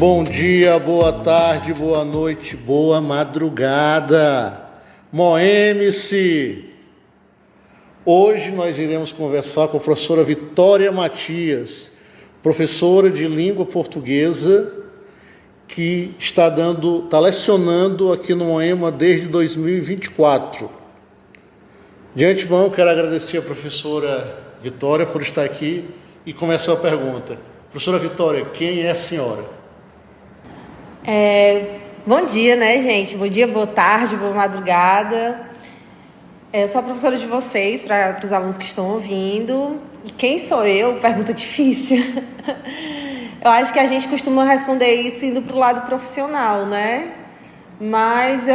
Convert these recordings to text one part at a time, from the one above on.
Bom dia, boa tarde, boa noite, boa madrugada. Moeme-se! Hoje nós iremos conversar com a professora Vitória Matias, professora de língua portuguesa, que está lecionando aqui no Moema desde 2024. De antemão, quero agradecer a professora Vitória por estar aqui e começar a pergunta. Professora Vitória, quem é a senhora? Bom dia, né, gente? Bom dia, boa tarde, boa madrugada. Eu sou a professora de vocês, para os alunos que estão ouvindo. E quem sou eu? Pergunta difícil. Eu acho que a gente costuma responder isso indo para o lado profissional, né? Mas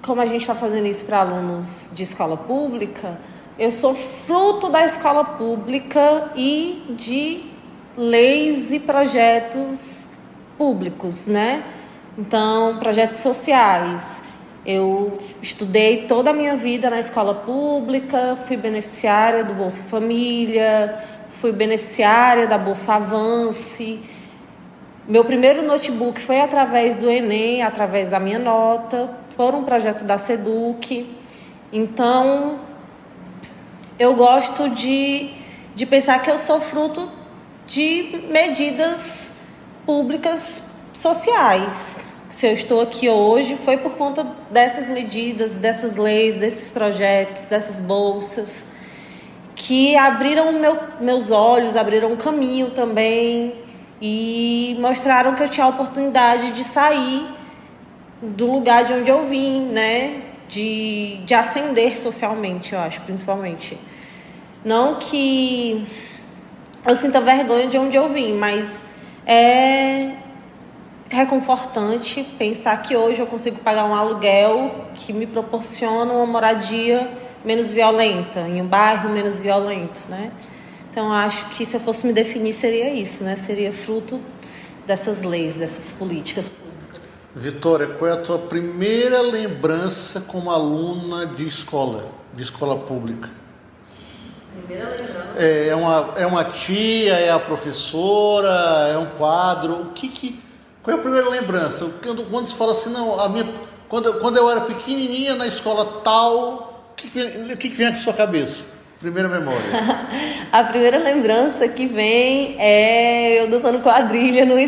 como a gente está fazendo isso para alunos de escola pública, eu sou fruto da escola pública e de leis e projetos públicos, né? Então, projetos sociais. Eu estudei toda a minha vida na escola pública, fui beneficiária do Bolsa Família, fui beneficiária da Bolsa Avance. Meu primeiro notebook foi através do Enem, através da minha nota, por um projeto da SEDUC. Então, eu gosto de pensar que eu sou fruto de medidas públicas sociais. Se eu estou aqui hoje, foi por conta dessas medidas, dessas leis, desses projetos, dessas bolsas, que abriram meus olhos, abriram um caminho também e mostraram que eu tinha a oportunidade de sair do lugar de onde eu vim, né? De ascender socialmente, eu acho, principalmente. Não que eu sinta vergonha de onde eu vim, mas é reconfortante pensar que hoje eu consigo pagar um aluguel que me proporciona uma moradia menos violenta, em um bairro menos violento, né? Então, acho que se eu fosse me definir, seria isso, né? Seria fruto dessas leis, dessas políticas públicas. Vitória, qual é a tua primeira lembrança como aluna de escola pública? Primeira lembrança? É uma tia, é a professora, é um quadro? Qual é a primeira lembrança? Quando se fala assim, não, quando eu era pequenininha na escola tal, o que vem à sua cabeça? Primeira memória. A primeira lembrança que vem é eu dançando quadrilha numa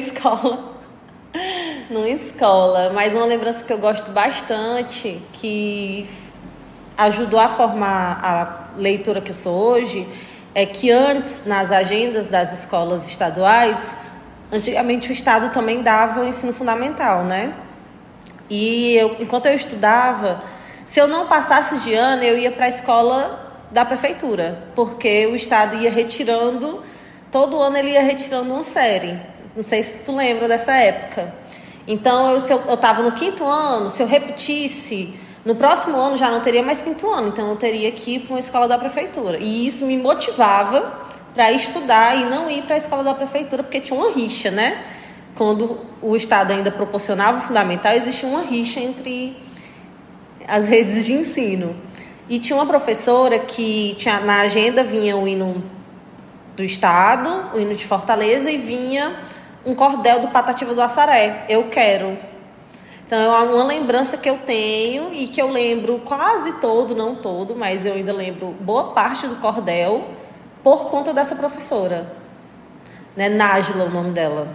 escola. Mas uma lembrança que eu gosto bastante, que ajudou a formar a leitora que eu sou hoje, é que antes, nas agendas das escolas estaduais, antigamente o Estado também dava o ensino fundamental, né? E enquanto eu estudava, se eu não passasse de ano, eu ia para a escola da prefeitura, porque o Estado ia retirando, todo ano ele ia retirando uma série. Não sei se tu lembra dessa época. Então, se eu estava no 5º ano, se eu repetisse, no próximo ano já não teria mais 5º ano, então eu teria que ir para uma escola da prefeitura. E isso me motivava para estudar e não ir para a escola da prefeitura, porque tinha uma rixa, né? Quando o Estado ainda proporcionava o fundamental, existia uma rixa entre as redes de ensino. E tinha uma professora que na agenda vinha o hino do Estado, o hino de Fortaleza, e vinha um cordel do Patativa do Assaré, Eu Quero. Então, é uma lembrança que eu tenho e que eu lembro quase todo, não todo, mas eu ainda lembro boa parte do cordel por conta dessa professora, né? Nájila, o nome dela.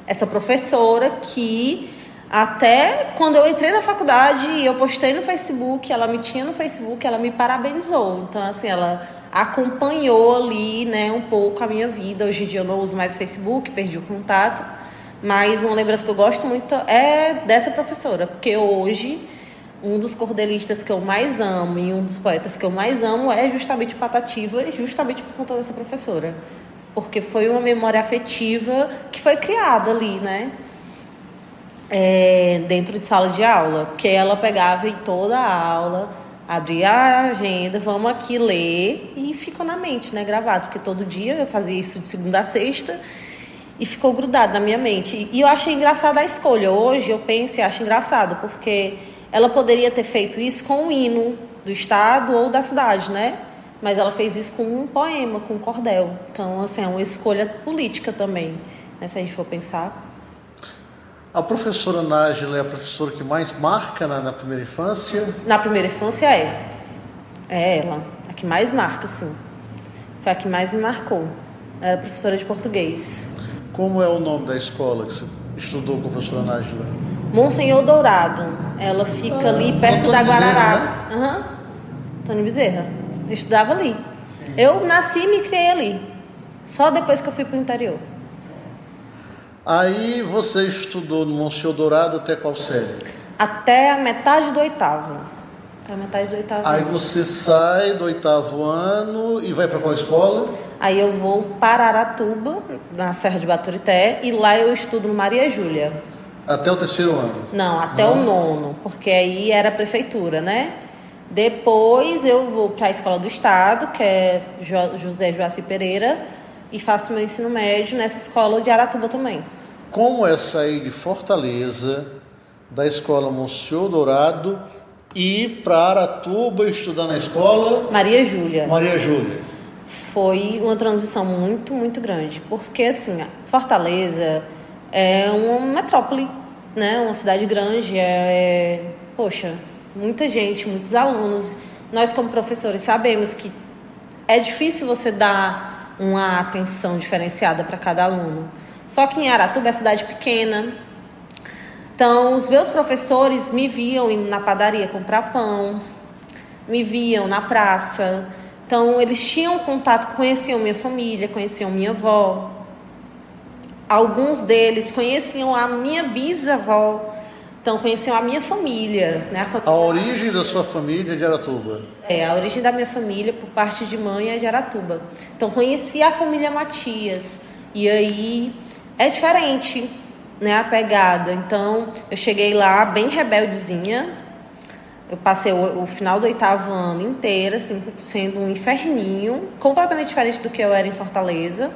Essa professora que até quando eu entrei na faculdade e eu postei no Facebook, ela me tinha no Facebook, ela me parabenizou. Então, assim, ela acompanhou ali, né, um pouco a minha vida. Hoje em dia eu não uso mais Facebook, perdi o contato. Mas uma lembrança que eu gosto muito é dessa professora, porque hoje um dos cordelistas que eu mais amo e um dos poetas que eu mais amo é justamente Patativa, e justamente por conta dessa professora. Porque foi uma memória afetiva que foi criada ali, né? Dentro de sala de aula. Porque ela pegava em toda a aula, abria a agenda, vamos aqui ler, e ficou na mente, né? Gravado. Porque todo dia eu fazia isso de segunda a sexta e ficou grudado na minha mente. E eu achei engraçada a escolha. Hoje eu penso e acho engraçado, porque ela poderia ter feito isso com um hino do estado ou da cidade, né? Mas ela fez isso com um poema, com um cordel. Então, assim, é uma escolha política também, né, se a gente for pensar. A professora Nájila é a professora que mais marca na primeira infância? Na primeira infância é. É ela, a que mais marca, sim. Foi a que mais me marcou. Era professora de português. Como é o nome da escola que você estudou com a professora Nájila? Monsenhor Dourado. Ela fica ali perto da Guararapes. Bezerra, né? Antônio Bezerra. Eu estudava ali. Eu nasci e me criei ali. Só depois que eu fui pro interior. Aí você estudou no Monsenhor Dourado até qual série? Até a metade do oitavo. Até a metade do oitavo. Aí você sai do 8º ano e vai para qual escola? Aí eu vou para Aratuba, na Serra de Baturité, e lá eu estudo no Maria Júlia. Até o 3º ano? Não, até o 9º, porque aí era a prefeitura, né? Depois eu vou para a Escola do Estado, que é José Joaci Pereira, e faço meu ensino médio nessa escola de Aratuba também. Como é sair de Fortaleza, da escola Monsenhor Dourado, e ir para Aratuba estudar na escola Maria Júlia. Maria Júlia? Foi uma transição muito, muito grande, porque assim, Fortaleza é uma metrópole, né? Uma cidade grande, poxa, muita gente, muitos alunos. Nós como professores sabemos que é difícil você dar uma atenção diferenciada para cada aluno. Só que em Aratuba é cidade pequena. Então, os meus professores me viam indo na padaria comprar pão, me viam na praça. Então, eles tinham contato, conheciam minha família, conheciam minha avó. Alguns deles conheciam a minha bisavó. Então, conheciam a minha família, né? A origem da sua família é de Aratuba? A origem da minha família, por parte de mãe, é de Aratuba. Então, conheci a família Matias. E aí, é diferente, né, a pegada. Então, eu cheguei lá bem rebeldezinha. Eu passei o final do 8º ano inteiro, assim, sendo um inferninho, completamente diferente do que eu era em Fortaleza,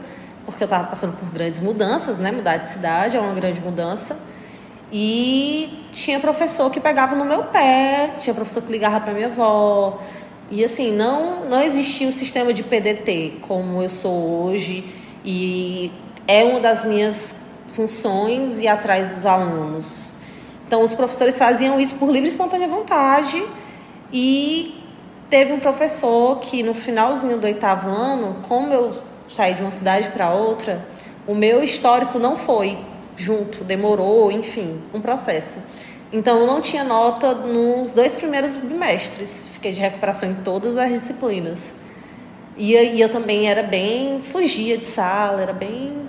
porque eu estava passando por grandes mudanças, né? Mudar de cidade é uma grande mudança. E tinha professor que pegava no meu pé, tinha professor que ligava para minha avó. E assim, não existia o sistema de PDT como eu sou hoje. E é uma das minhas funções ir atrás dos alunos. Então, os professores faziam isso por livre e espontânea vontade. E teve um professor que, no finalzinho do 8º ano, como eu saí de uma cidade para outra, o meu histórico não foi junto, demorou, enfim, um processo. Então, eu não tinha nota nos 2 primeiros bimestres. Fiquei de recuperação em todas as disciplinas. E aí eu também era fugia de sala, era bem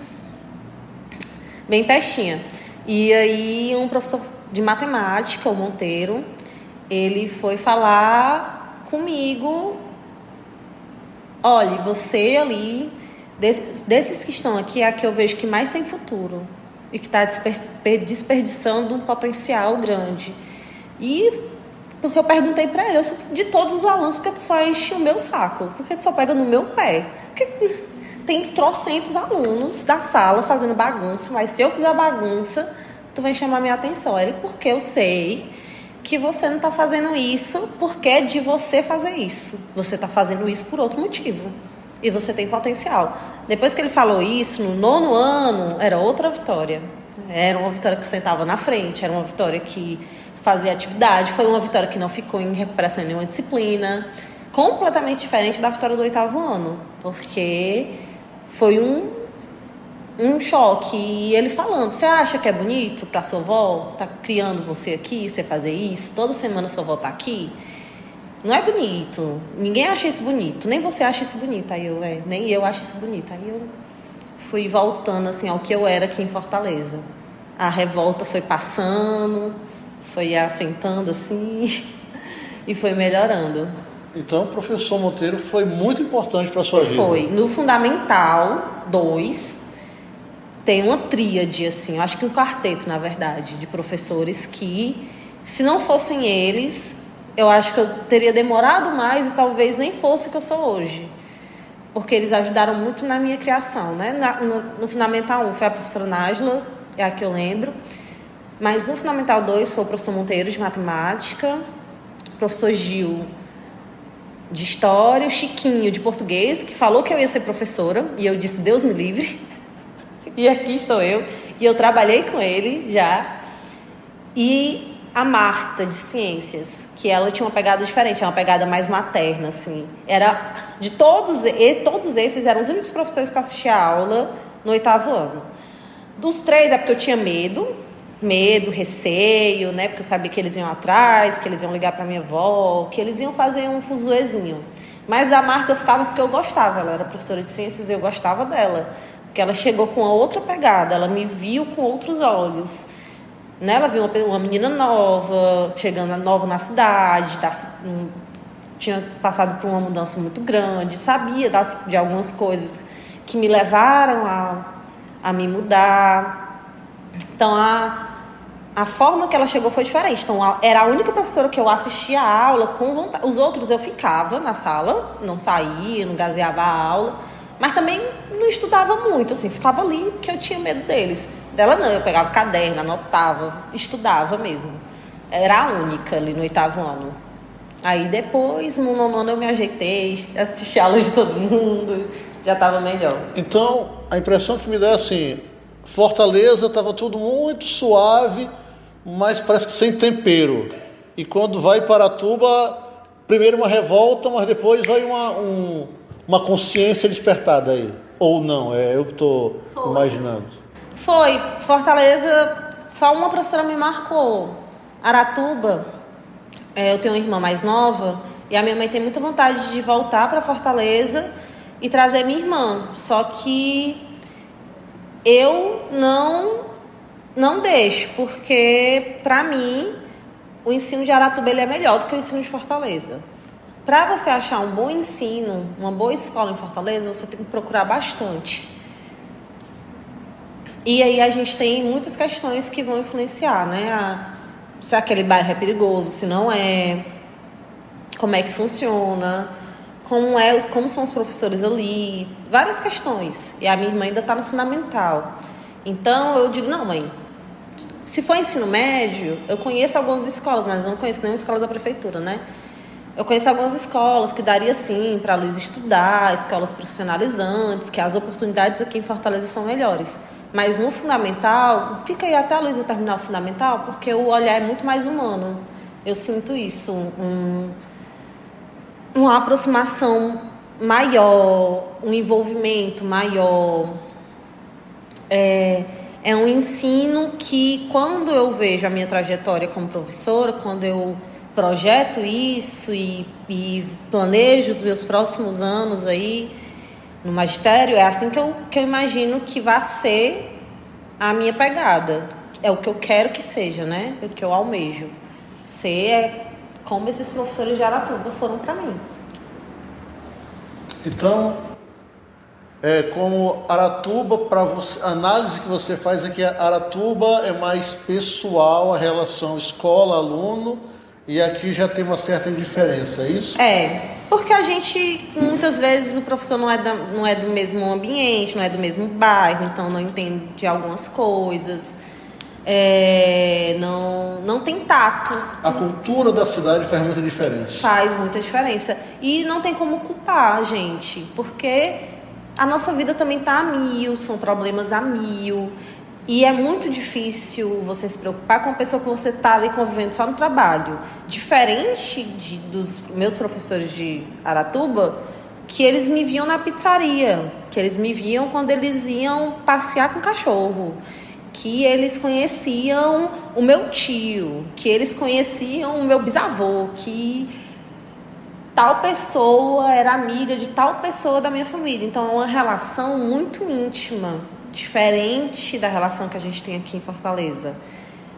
pestinha. E aí um professor de matemática, o Monteiro, ele foi falar comigo: olha, você ali, desses que estão aqui, é a que eu vejo que mais tem futuro e que está desperdiçando um potencial grande. E porque eu perguntei para ele, de todos os alunos, porque tu só enche o meu saco? Porque tu só pega no meu pé? Porque tem trocentos alunos da sala fazendo bagunça, mas se eu fizer bagunça, tu vai chamar minha atenção. Ele, porque eu sei que você não está fazendo isso porque é de você fazer isso. Você está fazendo isso por outro motivo. E você tem potencial. Depois que ele falou isso, no 9º ano, era outra Vitória. Era uma Vitória que sentava na frente, era uma Vitória que fazia atividade, foi uma Vitória que não ficou em recuperação em nenhuma disciplina. Completamente diferente da Vitória do 8º ano. Porque foi um choque. E ele falando: você acha que é bonito para sua avó tá criando você aqui, você fazer isso, toda semana sua avó tá aqui? Não é bonito, ninguém acha isso bonito, nem você acha isso bonito. Aí nem eu acho isso bonito. Aí eu fui voltando assim ao que eu era aqui em Fortaleza. A revolta foi passando, foi assentando assim e foi melhorando. Então, o professor Monteiro foi muito importante para a sua vida. Foi. No Fundamental 2, tem uma tríade, assim, acho que um quarteto, na verdade, de professores que, se não fossem eles, eu acho que eu teria demorado mais e talvez nem fosse o que eu sou hoje. Porque eles ajudaram muito na minha criação, né? No Fundamental 1 foi a professora Nájila, é a que eu lembro. Mas no Fundamental 2 foi o professor Monteiro, de matemática, o professor Gil, de história, o Chiquinho, de português, que falou que eu ia ser professora, e eu disse: Deus me livre. E aqui estou eu. E eu trabalhei com ele já. E a Marta, de Ciências, que ela tinha uma pegada diferente, uma pegada mais materna, assim. Era de todos esses eram os únicos professores que eu assistia a aula no 8º ano. Dos 3 é porque eu tinha medo, receio, né? Porque eu sabia que eles iam atrás, que eles iam ligar para minha avó, que eles iam fazer um fuzuezinho. Mas da Marta eu ficava porque eu gostava. Ela era professora de ciências e eu gostava dela. Porque ela chegou com uma outra pegada, ela me viu com outros olhos. Né? Ela viu uma menina nova, chegando nova na cidade, tinha passado por uma mudança muito grande, sabia de algumas coisas que me levaram a me mudar. Então, a forma que ela chegou foi diferente. Então, era a única professora que eu assistia a aula com vontade. Os outros eu ficava na sala, não saía, não gazeava a aula, mas também não estudava muito, assim, ficava ali porque eu tinha medo deles. Dela não, eu pegava caderno, anotava, estudava mesmo. Era a única ali no 8º ano. Aí depois, no 9º ano eu me ajeitei, assisti a aula de todo mundo, já estava melhor. Então, a impressão que me dá é assim, Fortaleza estava tudo muito suave, mas parece que sem tempero. E quando vai para Aratuba, primeiro uma revolta, mas depois vai uma consciência despertada aí. Ou não, é eu que estou imaginando. Foi. Fortaleza, só uma professora me marcou. Aratuba, eu tenho uma irmã mais nova, e a minha mãe tem muita vontade de voltar para Fortaleza e trazer minha irmã. Só que eu não deixo, porque, para mim, o ensino de Aratuba ele é melhor do que o ensino de Fortaleza. Para você achar um bom ensino, uma boa escola em Fortaleza, você tem que procurar bastante. E aí a gente tem muitas questões que vão influenciar, né? Se aquele bairro é perigoso, se não é, como é que funciona, como são os professores ali, várias questões. E a minha irmã ainda está no fundamental. Então eu digo, não, mãe, se for ensino médio, eu conheço algumas escolas, mas eu não conheço nenhuma escola da prefeitura, né? Eu conheço algumas escolas que daria sim para a Luísa estudar, escolas profissionalizantes, que as oportunidades aqui em Fortaleza são melhores. Mas no fundamental, fica aí até a Luísa terminar o fundamental, porque o olhar é muito mais humano. Eu sinto isso, uma aproximação maior, um envolvimento maior. É um ensino que, quando eu vejo a minha trajetória como professora, quando eu projeto isso e planejo os meus próximos anos aí no magistério, é assim que eu imagino que vai ser a minha pegada. É o que eu quero que seja, né? É o que eu almejo. Ser como esses professores de Aratuba foram para mim. Então, como Aratuba, para você, a análise que você faz é que Aratuba é mais pessoal, a relação escola-aluno, e aqui já tem uma certa indiferença, é isso? Porque a gente, muitas vezes, o professor não é do mesmo ambiente, não é do mesmo bairro, então não entende de algumas coisas, não tem tato. A cultura da cidade faz muita diferença. Faz muita diferença. E não tem como culpar a gente, porque a nossa vida também está a mil, são problemas a mil. E é muito difícil você se preocupar com a pessoa que você está ali convivendo só no trabalho. Diferente dos meus professores de Aratuba, que eles me viam na pizzaria, que eles me viam quando eles iam passear com o cachorro, que eles conheciam o meu tio, que eles conheciam o meu bisavô, que tal pessoa era amiga de tal pessoa da minha família. Então é uma relação muito íntima, diferente da relação que a gente tem aqui em Fortaleza.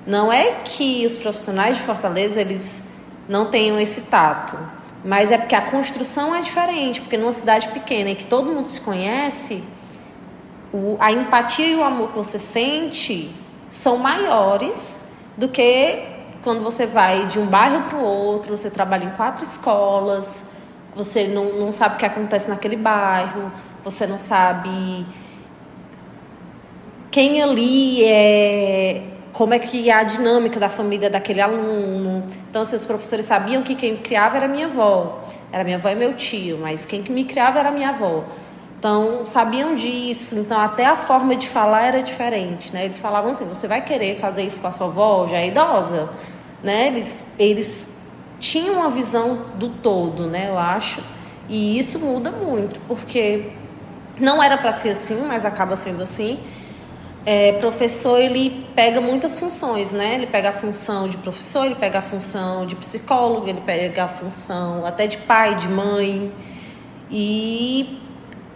Não é que os profissionais de Fortaleza eles não tenham esse tato, mas é porque a construção é diferente, porque numa cidade pequena em que todo mundo se conhece, a empatia e o amor que você sente são maiores do que quando você vai de um bairro para o outro, você trabalha em 4 escolas, você não sabe o que acontece naquele bairro, você não sabe quem ali como é que é a dinâmica da família daquele aluno. Então, assim, os professores sabiam que quem me criava era minha avó. Era minha avó e meu tio, mas quem me criava era minha avó. Então, sabiam disso. Então, até a forma de falar era diferente, né? Eles falavam assim, você vai querer fazer isso com a sua avó, já é idosa, né? Eles tinham uma visão do todo, né? Eu acho. E isso muda muito, porque não era para ser assim, mas acaba sendo assim. Professor, ele pega muitas funções, né? Ele pega a função de professor, ele pega a função de psicólogo, ele pega a função até de pai, de mãe. E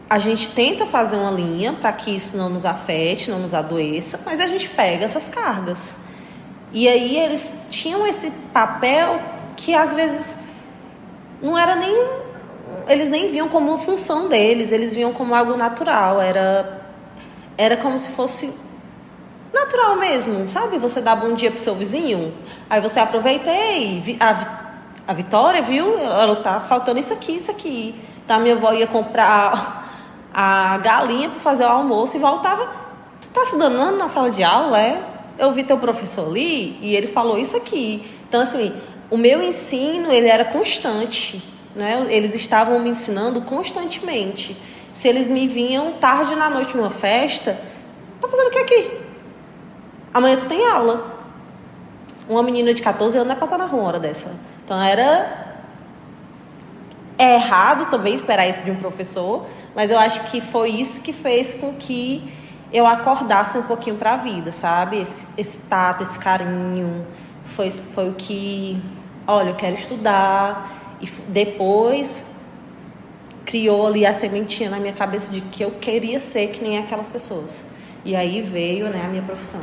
a gente tenta fazer uma linha para que isso não nos afete, não nos adoeça, mas a gente pega essas cargas. E aí eles tinham esse papel que às vezes não era nem... Eles nem viam como função deles, eles viam como algo natural. Era como se fosse natural mesmo, sabe? Você dá bom dia pro seu vizinho, aí você aproveita, ei, a Vitória, viu? Ela tá faltando isso aqui. Tá, minha avó ia comprar a galinha para fazer o almoço e voltava. Tu tá se danando na sala de aula, é? Eu vi teu professor ali e ele falou isso aqui. Então, assim, o meu ensino, ele era constante, né? Eles estavam me ensinando constantemente. Se eles me vinham tarde na noite numa festa, tá fazendo o que aqui? Amanhã tu tem aula. Uma menina de 14 anos não é pra estar na rua uma hora dessa. Então é errado também esperar isso de um professor, mas eu acho que foi isso que fez com que eu acordasse um pouquinho para a vida, sabe? Esse tato, esse carinho, foi o que, olha, eu quero estudar. E depois criou ali a sementinha na minha cabeça de que eu queria ser que nem aquelas pessoas. E aí veio, né, a minha profissão.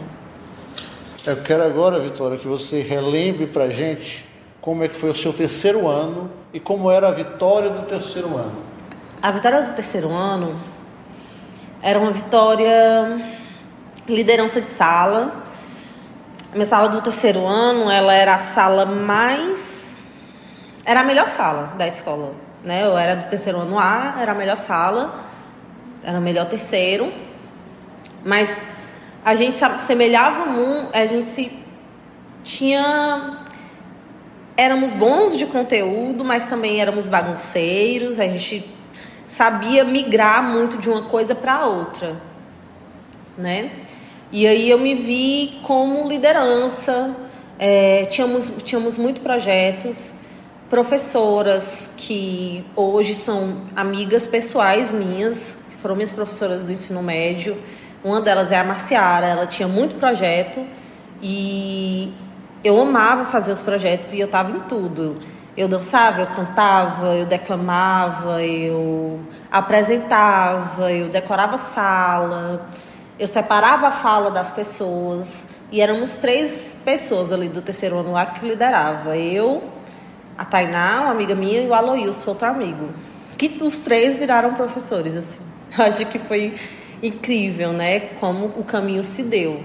Eu quero agora, Vitória, que você relembre pra gente como é que foi o seu terceiro ano e como era a Vitória do terceiro ano. A Vitória do terceiro ano era uma Vitória liderança de sala. A minha sala do terceiro ano, ela era a sala mais... Era a melhor sala da escola, né? Eu era do terceiro ano A, era a melhor sala, era o melhor terceiro. Mas a gente se assemelhava muito, a gente se tinha... Éramos bons de conteúdo, mas também éramos bagunceiros. A gente sabia migrar muito de uma coisa para outra, né? E aí eu me vi como liderança. Tínhamos muitos projetos. Professoras que hoje são amigas pessoais minhas, que foram minhas professoras do ensino médio. Uma delas é a Marciara. Ela tinha muito projeto e eu amava fazer os projetos e eu estava em tudo. Eu dançava, eu cantava, eu declamava, eu apresentava, eu decorava a sala, eu separava a fala das pessoas. E éramos 3 pessoas ali do terceiro ano lá que liderava. Eu, a Tainá, uma amiga minha, e o Aloilson, outro amigo. Que os 3 viraram professores, assim. Acho que foi incrível, né? Como o caminho se deu.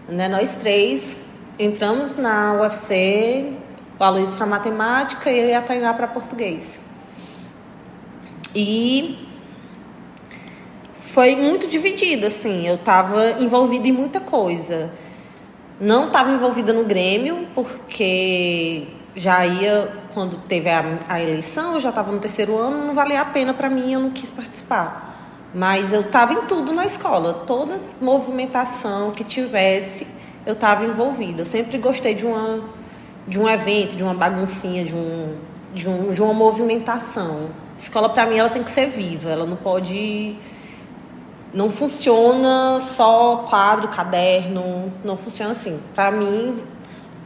Né? Nós 3 entramos na UFC, o Aloysio para matemática e eu e a Tainá para português. E foi muito dividido, assim. Eu estava envolvida em muita coisa. Não estava envolvida no Grêmio, porque já ia, quando teve a eleição, eu já estava no terceiro ano, não valia a pena para mim, eu não quis participar. Mas eu estava em tudo na escola, toda movimentação que tivesse, eu estava envolvida. Eu sempre gostei de um evento, de uma baguncinha, de uma movimentação. A escola, para mim, ela tem que ser viva, ela não pode... Não funciona só quadro, caderno, não funciona assim. Para mim,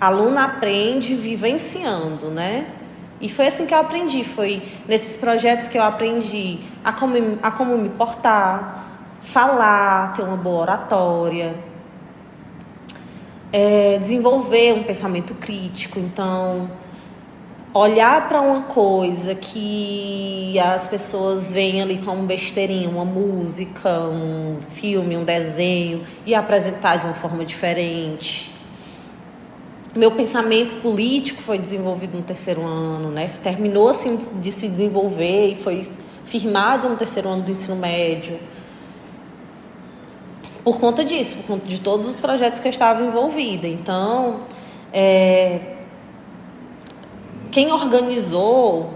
aluno aprende vivenciando, né? E foi assim que eu aprendi, foi nesses projetos que eu aprendi a como me portar, falar, ter uma boa oratória, desenvolver um pensamento crítico. Então, olhar para uma coisa que as pessoas veem ali como besteirinha, uma música, um filme, um desenho, e apresentar de uma forma diferente. Meu pensamento político foi desenvolvido no terceiro ano, né? Terminou assim de se desenvolver e foi firmado no terceiro ano do ensino médio. Por conta disso, por conta de todos os projetos que eu estava envolvida. Então, quem organizou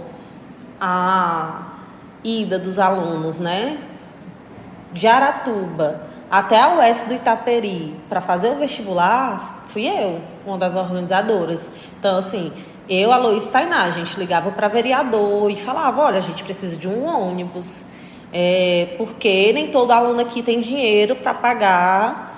a ida dos alunos, né, de Aratuba até a UES do Itaperi para fazer o vestibular, fui eu, uma das organizadoras. Então, assim, eu, Aloysio e Tainá, a gente ligava para vereador e falava, olha, a gente precisa de um ônibus, porque nem todo aluno aqui tem dinheiro para pagar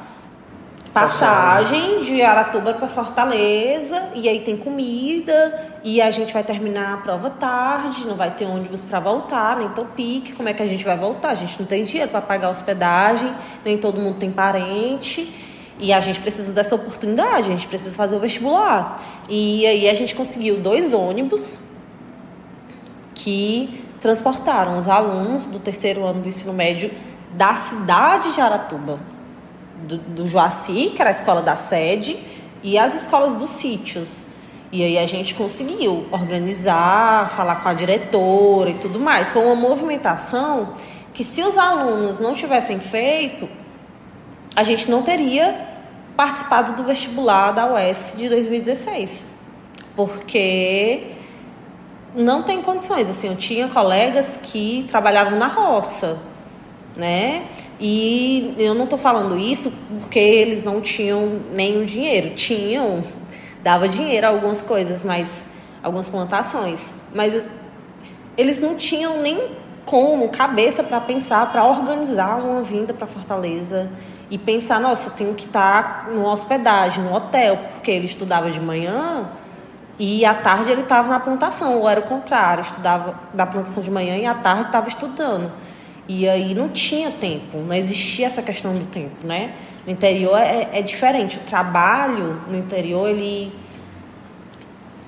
passagem de Aratuba para Fortaleza, e aí tem comida, e a gente vai terminar a prova tarde, não vai ter ônibus para voltar, nem Topic, como é que a gente vai voltar? A gente não tem dinheiro para pagar hospedagem, nem todo mundo tem parente, e a gente precisa dessa oportunidade, a gente precisa fazer o vestibular. E aí a gente conseguiu 2 ônibus que transportaram os alunos do 3º ano do ensino médio da cidade de Aratuba, do Joaci, que era a escola da sede, e as escolas dos sítios. E aí a gente conseguiu organizar, falar com a diretora e tudo mais. Foi uma movimentação que, se os alunos não tivessem feito, a gente não teria participado do vestibular da UES de 2016. Porque não tem condições. Assim, eu tinha colegas que trabalhavam na roça, né? E eu não estou falando isso porque eles não tinham nenhum dinheiro. Tinham, dava dinheiro a algumas coisas, mas algumas plantações. Mas eles não tinham nem cabeça para pensar, para organizar uma vinda para Fortaleza e pensar, nossa, eu tenho que estar numa hospedagem, no hotel, porque ele estudava de manhã e à tarde ele estava na plantação, ou era o contrário, estudava na plantação de manhã e à tarde estava estudando. E aí não tinha tempo, não existia essa questão do tempo, né? No interior é diferente. O trabalho no interior, ele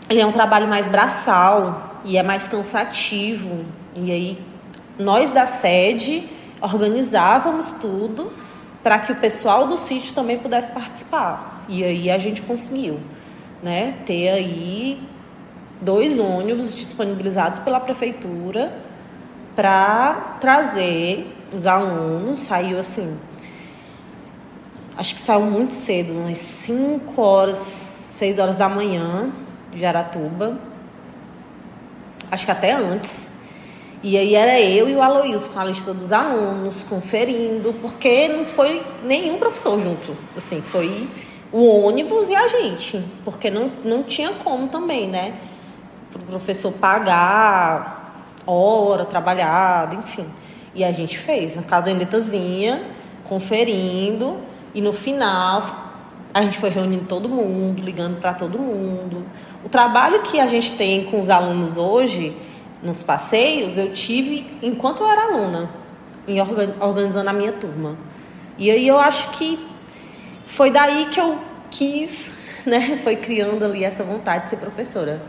é um trabalho mais braçal e é mais cansativo. E aí nós da sede organizávamos tudo para que o pessoal do sítio também pudesse participar. E aí a gente conseguiu, né, ter aí 2 ônibus disponibilizados pela prefeitura para trazer os alunos. Saiu assim, acho que saiu muito cedo, umas 5 horas, 6 horas da manhã de Aratuba, acho que até antes. E aí era eu e o Aloysio com a lista dos alunos, conferindo, porque não foi nenhum professor junto, assim, foi o ônibus e a gente, porque não tinha como também, né, para o professor pagar hora trabalhada, enfim. E a gente fez uma cadernetazinha, conferindo, e no final a gente foi reunindo todo mundo, ligando para todo mundo. O trabalho que a gente tem com os alunos hoje, nos passeios, eu tive enquanto eu era aluna, organizando a minha turma. E aí eu acho que foi daí que eu quis, né, foi criando ali essa vontade de ser professora.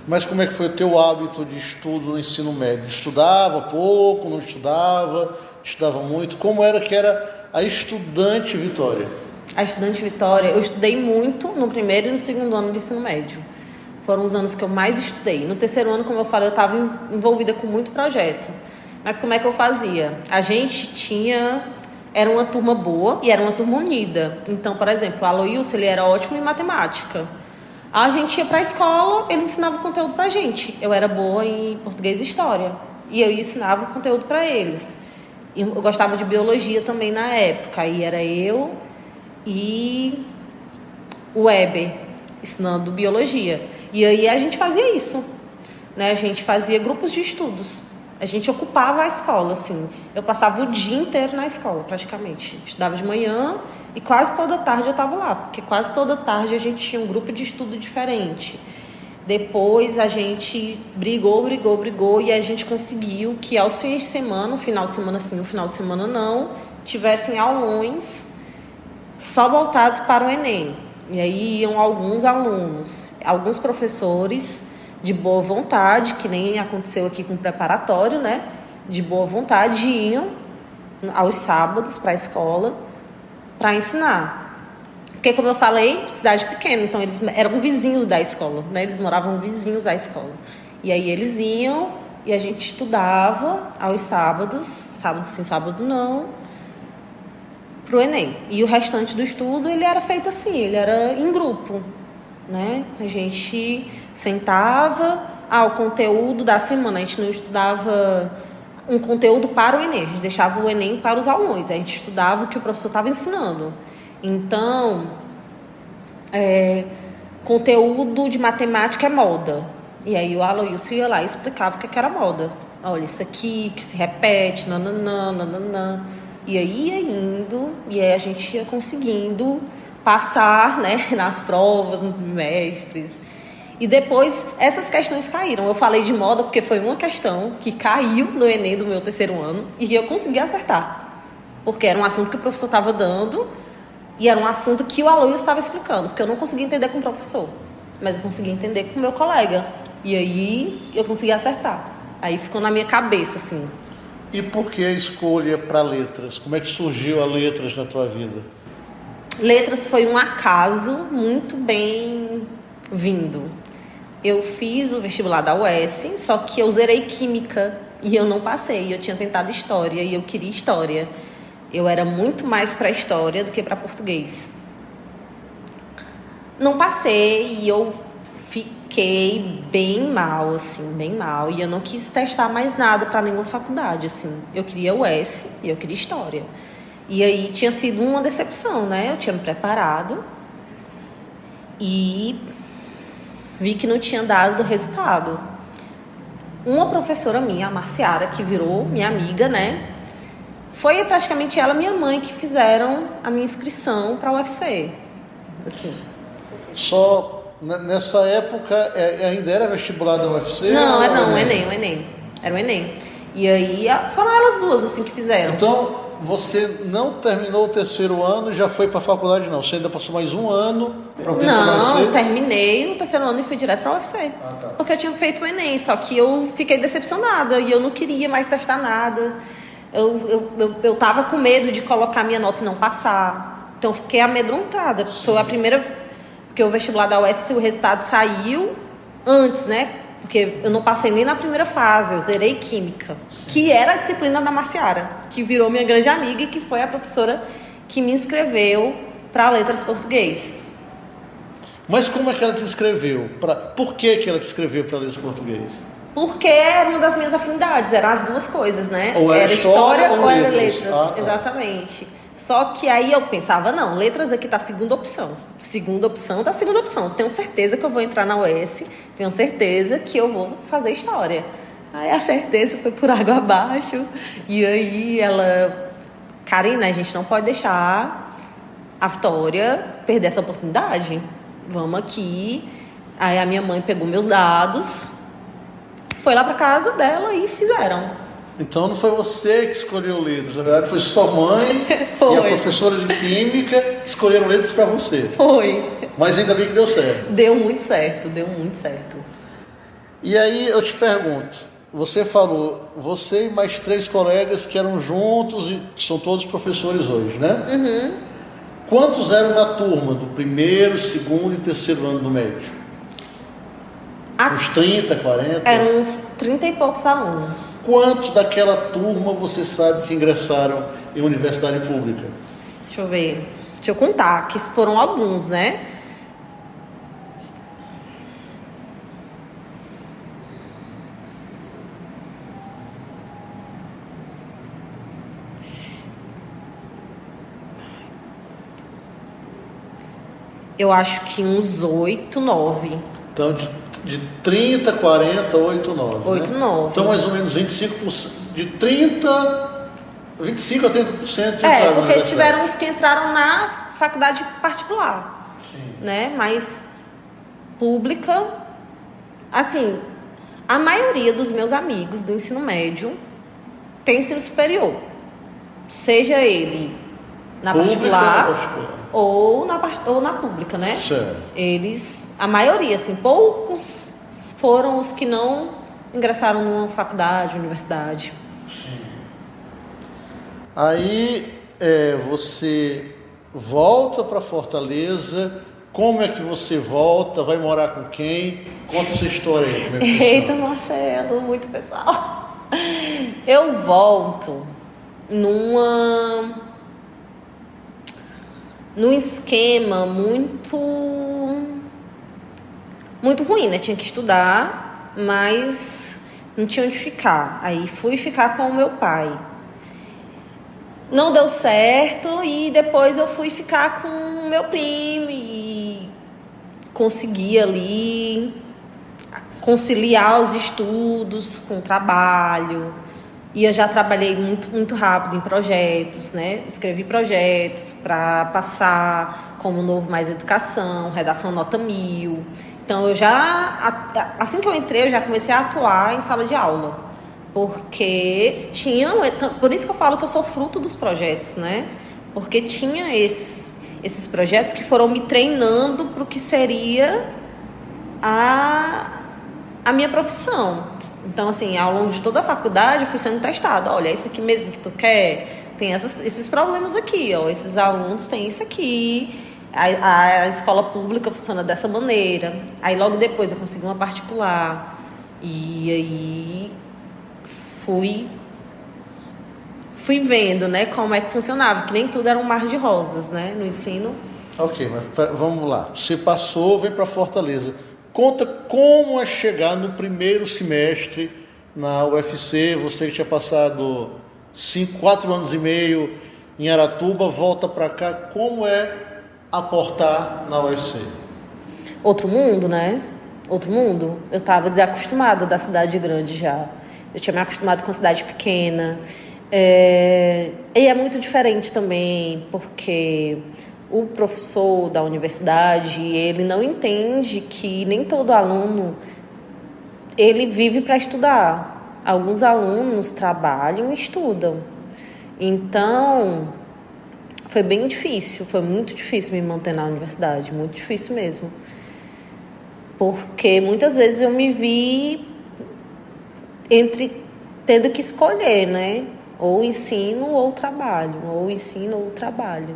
Mas como é que foi o teu hábito de estudo no ensino médio? Estudava pouco, não estudava, estudava muito? Como era que era a estudante Vitória? A estudante Vitória, eu estudei muito no 1º e no 2º ano do ensino médio. Foram os anos que eu mais estudei. No 3º ano, como eu falei, eu estava envolvida com muito projeto. Mas como é que eu fazia? A gente era uma turma boa e era uma turma unida. Então, por exemplo, o Aloysio, ele era ótimo em matemática. A gente ia para a escola, ele ensinava o conteúdo para a gente. Eu era boa em português e história. E eu ensinava o conteúdo para eles. Eu gostava de biologia também na época. Aí era eu e o Weber ensinando biologia. E aí a gente fazia isso, né? A gente fazia grupos de estudos. A gente ocupava a escola, assim. Eu passava o dia inteiro na escola, praticamente. Estudava de manhã e quase toda tarde eu estava lá, porque quase toda tarde a gente tinha um grupo de estudo diferente. Depois a gente brigou e a gente conseguiu que aos fins de semana, um final de semana sim, um final de semana não, tivessem aulões só voltados para o Enem. E aí iam alguns alunos, alguns professores de boa vontade, que nem aconteceu aqui com o preparatório, né? De boa vontade, iam aos sábados para a escola para ensinar. Porque, como eu falei, cidade pequena, então eles eram vizinhos da escola, né? Eles moravam vizinhos da escola. E aí eles iam e a gente estudava aos sábados, sábado sim, sábado não, para o Enem. E o restante do estudo, ele era feito assim, ele era em grupo, né? A gente sentava, o conteúdo da semana, a gente não estudava um conteúdo para o Enem. A gente deixava o Enem para os alunos. A gente estudava o que o professor estava ensinando. Então, conteúdo de matemática é moda. E aí o Aloysio ia lá e explicava o que era moda. Olha, isso aqui que se repete, nananã, nananã. E aí ia indo, e aí a gente ia conseguindo passar, né, nas provas, nos bimestres. E depois essas questões caíram. Eu falei de moda porque foi uma questão que caiu no Enem do meu terceiro ano e eu consegui acertar. Porque era um assunto que o professor estava dando e era um assunto que o Aloysio estava explicando. Porque eu não conseguia entender com o professor, mas eu conseguia entender com o meu colega. E aí eu consegui acertar. Aí ficou na minha cabeça, assim. E por que a escolha para letras? Como é que surgiu a letras na tua vida? Letras foi um acaso muito bem vindo. Eu fiz o vestibular da UES, só que eu zerei química e eu não passei. Eu tinha tentado história e eu queria história. Eu era muito mais para história do que para português. Não passei e eu fiquei bem mal, assim, bem mal. E eu não quis testar mais nada para nenhuma faculdade, assim. Eu queria UES e eu queria história. E aí tinha sido uma decepção, né? Eu tinha me preparado e vi que não tinha dado resultado. Uma professora minha, a Marciara, que virou minha amiga, né? Foi praticamente ela e minha mãe que fizeram a minha inscrição para a UFC. Assim. Só nessa época ainda era vestibular da UFC? Não, o Enem. Era o Enem. E aí foram elas duas assim que fizeram. Então, você não terminou o terceiro ano e já foi para a faculdade, não? Você ainda passou mais um ano para poder Não, tomar o UFC? terminei o terceiro ano e fui direto para a UFC. Tá. Porque eu tinha feito o Enem, só que eu fiquei decepcionada e eu não queria mais testar nada. Eu tava com medo de colocar minha nota e não passar. Então, eu fiquei amedrontada. Sim. Foi a primeira... Porque o vestibular da UES, o resultado saiu antes, né? Porque eu não passei nem na primeira fase, eu zerei química. Que era a disciplina da Marciara, que virou minha grande amiga e que foi a professora que me inscreveu para letras português. Mas como é que ela te inscreveu? Por que ela te inscreveu para letras português? Porque era uma das minhas afinidades, eram as duas coisas, né? Ou era história ou era letras. letras. Exatamente. Só que aí eu pensava, não, letras aqui tá segunda opção. Segunda opção tá segunda opção. Tenho certeza que eu vou entrar na UES, tenho certeza que eu vou fazer história. Aí a certeza foi por água abaixo. E aí ela... Karina, a gente não pode deixar a Vitória perder essa oportunidade. Vamos aqui. Aí a minha mãe pegou meus dados, foi lá pra casa dela e fizeram. Então não foi você que escolheu letras, na verdade foi sua mãe Foi. E a professora de química que escolheram letras para você. Foi. Mas ainda bem que deu certo. Deu muito certo. E aí eu te pergunto, você falou, você e mais 3 colegas que eram juntos e são todos professores hoje, né? Uhum. Quantos eram na turma do primeiro, segundo e terceiro ano do médio? Uns 30, 40? Eram uns 30 e poucos alunos. Quantos daquela turma você sabe que ingressaram em universidade pública? Deixa eu ver. Deixa eu contar, que foram alguns, né? Eu acho que uns 8, 9. Então, de 30, 40, 8, 9. 8, né? 9. Então, mais ou menos 25%. De 30, 25 a 30%. Porque tiveram uns que entraram na faculdade particular. Sim. Né? Mas pública, assim, a maioria dos meus amigos do ensino médio tem ensino superior. Seja ele na particular ou na pública, né? Certo. Eles, a maioria, assim, poucos foram os que não ingressaram numa faculdade, universidade. Sim. Aí você volta para Fortaleza. Como é que você volta? Vai morar com quem? Conta essa história aí. Como é que Eita, Marcelo, muito pessoal. Eu volto num esquema muito ruim, né? Tinha que estudar, mas não tinha onde ficar. Aí fui ficar com o meu pai. Não deu certo e depois eu fui ficar com o meu primo e consegui ali conciliar os estudos com o trabalho. E eu já trabalhei muito rápido em projetos, né? Escrevi projetos para passar como Novo Mais Educação, redação nota 1000. Então, assim que eu entrei, eu já comecei a atuar em sala de aula. Porque por isso que eu falo que eu sou fruto dos projetos, né? Porque tinha esses projetos que foram me treinando para o que seria a minha profissão. Então, assim, ao longo de toda a faculdade, eu fui sendo testada. Olha, é isso aqui mesmo que tu quer? Tem esses problemas aqui, ó. Esses alunos têm isso aqui. A escola pública funciona dessa maneira. Aí, logo depois, eu consegui uma particular. E aí, fui vendo, né, como é que funcionava. Que nem tudo era um mar de rosas, né, no ensino. Ok, mas vamos lá. Você passou, vem para Fortaleza. Conta como é chegar no primeiro semestre na UFC, você que tinha passado 4 anos e meio em Aratuba, volta para cá, como é aportar na UFC? Outro mundo, né? Outro mundo. Eu estava desacostumada da cidade grande já. Eu tinha me acostumado com a cidade pequena. E é muito diferente também, porque o professor da universidade, ele não entende que nem todo aluno ele vive para estudar. Alguns alunos trabalham e estudam. Então, foi bem difícil, foi muito difícil me manter na universidade, muito difícil mesmo. Porque muitas vezes eu me vi tendo que escolher, né? Ou ensino ou trabalho, ou ensino ou trabalho.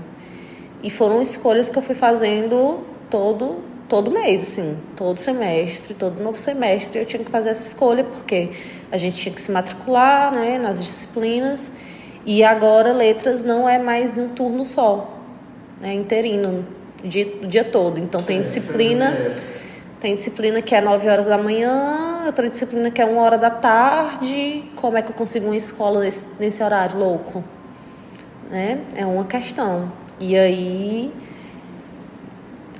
E foram escolhas que eu fui fazendo todo mês, assim, todo semestre, todo novo semestre eu tinha que fazer essa escolha, porque a gente tinha que se matricular, né, nas disciplinas, e agora letras não é mais um turno só, né, interino, o dia todo. Então tem disciplina que é 9 horas da manhã, outra disciplina que é 1 hora da tarde. Como é que eu consigo uma escola nesse horário louco? Né? É uma questão. E aí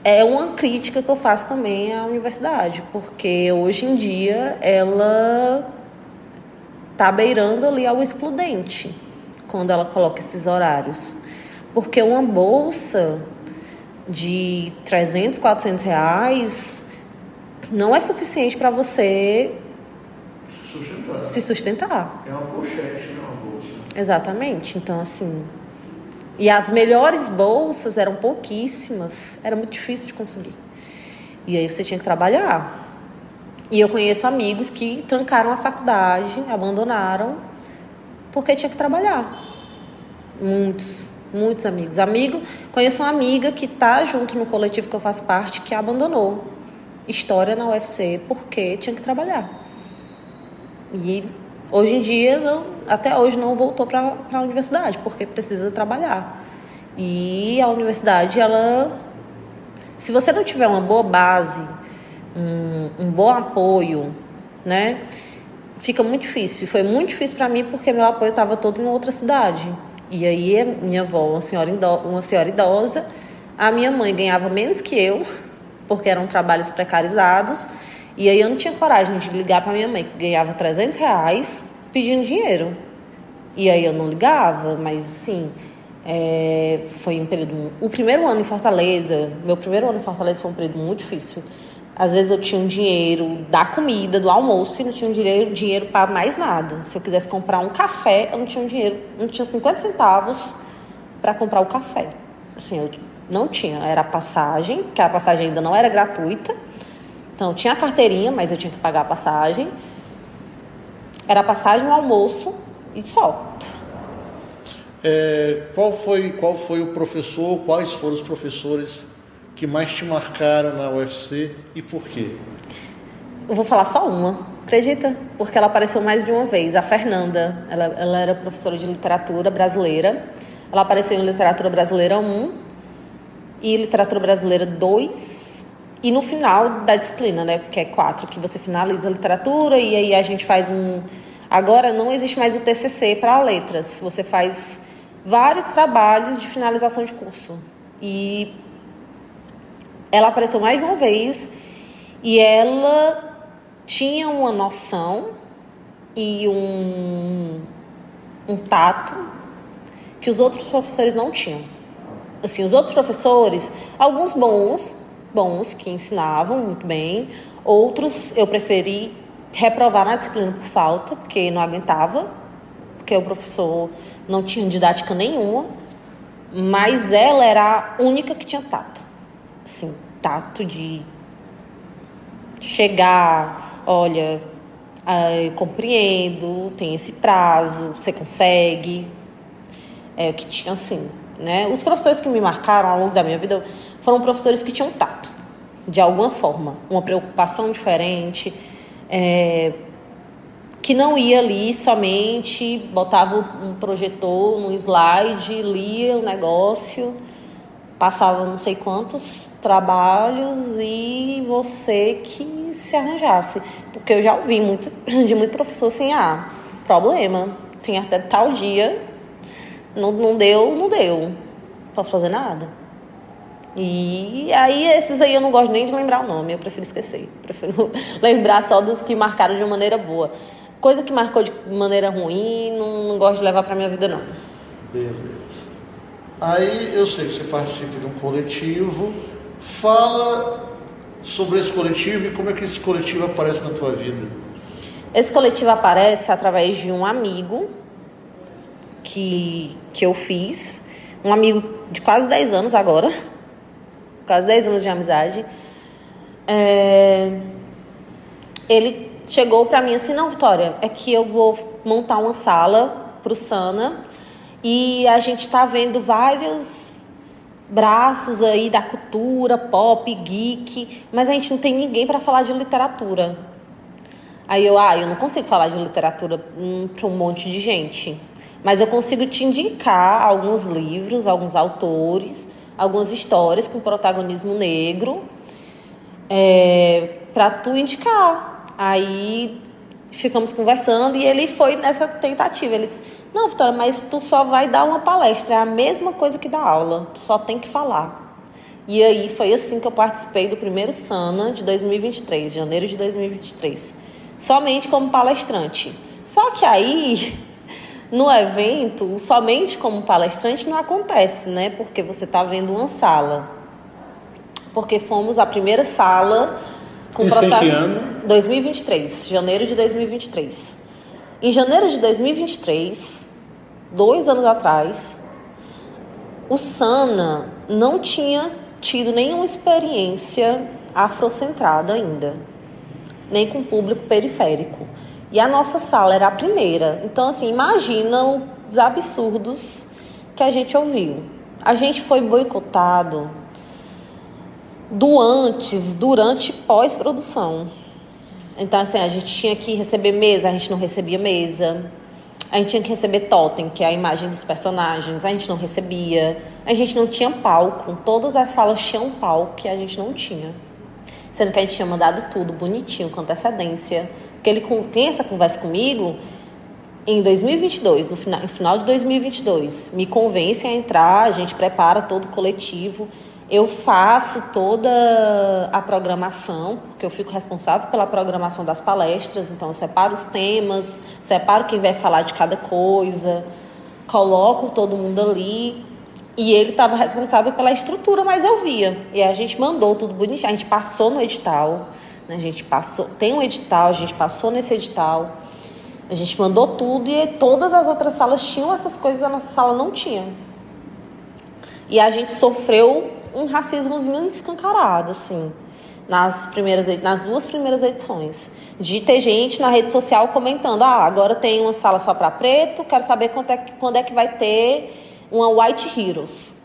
é uma crítica que eu faço também à universidade, porque hoje em dia ela está beirando ali ao excludente quando ela coloca esses horários. Porque uma bolsa de 300, 400 reais não é suficiente para você se sustentar. É uma pochete, não é uma bolsa. Exatamente. Então, assim... E as melhores bolsas eram pouquíssimas. Era muito difícil de conseguir. E aí você tinha que trabalhar. E eu conheço amigos que trancaram a faculdade, abandonaram, porque tinha que trabalhar. Muitos amigos. Conheço uma amiga que está junto no coletivo que eu faço parte, que abandonou História na UFC porque tinha que trabalhar. E hoje em dia, até hoje, não voltou para a universidade, porque precisa trabalhar. E a universidade, se você não tiver uma boa base, um bom apoio, né, fica muito difícil. Foi muito difícil para mim, porque meu apoio estava todo em outra cidade. E aí, minha avó, uma senhora idosa, a minha mãe ganhava menos que eu, porque eram trabalhos precarizados. E aí eu não tinha coragem de ligar para minha mãe, que ganhava 300 reais, pedindo dinheiro. E aí eu não ligava, mas assim, foi um período... O primeiro ano em Fortaleza, meu primeiro ano em Fortaleza foi um período muito difícil. Às vezes eu tinha um dinheiro da comida, do almoço, e não tinha dinheiro para mais nada. Se eu quisesse comprar um café, eu não tinha dinheiro, não tinha 50 centavos para comprar o café. Assim, eu não tinha. Era a passagem, que a passagem ainda não era gratuita. Então, tinha a carteirinha, mas eu tinha que pagar a passagem. Era a passagem, o almoço e só. Qual foi o professor, quais foram os professores que mais te marcaram na UFC e por quê? Eu vou falar só uma, acredita? Porque ela apareceu mais de uma vez. A Fernanda, ela era professora de literatura brasileira. Ela apareceu em Literatura Brasileira 1 e Literatura Brasileira 2. E no final da disciplina, né? Que é 4, que você finaliza a literatura e aí a gente faz um... Agora não existe mais o TCC para letras. Você faz vários trabalhos de finalização de curso. E ela apareceu mais de uma vez e ela tinha uma noção e um tato que os outros professores não tinham. Assim, os outros professores, alguns bons que ensinavam muito bem, outros eu preferi reprovar na disciplina por falta, porque não aguentava, porque o professor não tinha didática nenhuma, mas ela era a única que tinha tato. Assim, tato de chegar, olha, eu compreendo, tem esse prazo, você consegue. É o que tinha, assim, né? Os professores que me marcaram ao longo da minha vida foram professores que tinham tato, de alguma forma, uma preocupação diferente, que não ia ali somente, botava um projetor no slide, lia o negócio, passava não sei quantos trabalhos e você que se arranjasse. Porque eu já ouvi de muito professor assim, problema, tem até tal dia, não deu, posso fazer nada. E aí esses aí eu não gosto nem de lembrar o nome, eu prefiro esquecer, prefiro lembrar só dos que marcaram de maneira boa. Coisa que marcou de maneira ruim, não gosto de levar pra minha vida não. Beleza. Aí eu sei que você participa de um coletivo, fala sobre esse coletivo e como é que esse coletivo aparece na tua vida. Esse coletivo aparece através de um amigo que eu fiz, um amigo de quase 10 anos agora, quase 10 anos de amizade. Ele chegou pra mim assim, não, Vitória, é que eu vou montar uma sala pro Sana e a gente tá vendo vários braços aí da cultura, pop, geek, mas a gente não tem ninguém para falar de literatura. Aí eu não consigo falar de literatura para um monte de gente, mas eu consigo te indicar alguns livros, alguns autores, algumas histórias com protagonismo negro, para tu indicar. Aí ficamos conversando e ele foi nessa tentativa. Ele disse, não, Vitória, mas tu só vai dar uma palestra, é a mesma coisa que dar aula, tu só tem que falar. E aí foi assim que eu participei do primeiro Sana de 2023, janeiro de 2023, somente como palestrante. Só que aí, no evento, somente como palestrante não acontece, né? Porque você está vendo uma sala. Porque fomos a primeira sala com que ano? 2023, janeiro de 2023. Em janeiro de 2023, 2 anos atrás, o Sana não tinha tido nenhuma experiência afrocentrada ainda, nem com público periférico. E a nossa sala era a primeira. Então, assim, imagina os absurdos que a gente ouviu. A gente foi boicotado durante e pós-produção. Então, assim, a gente tinha que receber mesa, a gente não recebia mesa. A gente tinha que receber totem, que é a imagem dos personagens, a gente não recebia. A gente não tinha palco. Todas as salas tinham palco que a gente não tinha. Sendo que a gente tinha mandado tudo bonitinho, com antecedência. Porque ele tem essa conversa comigo em 2022, no final de 2022. Me convence a entrar, a gente prepara todo o coletivo. Eu faço toda a programação, porque eu fico responsável pela programação das palestras. Então, eu separo os temas, separo quem vai falar de cada coisa, coloco todo mundo ali. E ele estava responsável pela estrutura, mas eu via. E a gente mandou tudo bonitinho. A gente passou no edital, né? Tem um edital, a gente passou nesse edital. A gente mandou tudo e todas as outras salas tinham essas coisas, a nossa sala não tinha. E a gente sofreu um racismozinho escancarado, assim, nas 2 primeiras edições. De ter gente na rede social comentando, agora tem uma sala só para preto, quero saber quando é que vai ter uma White Heroes,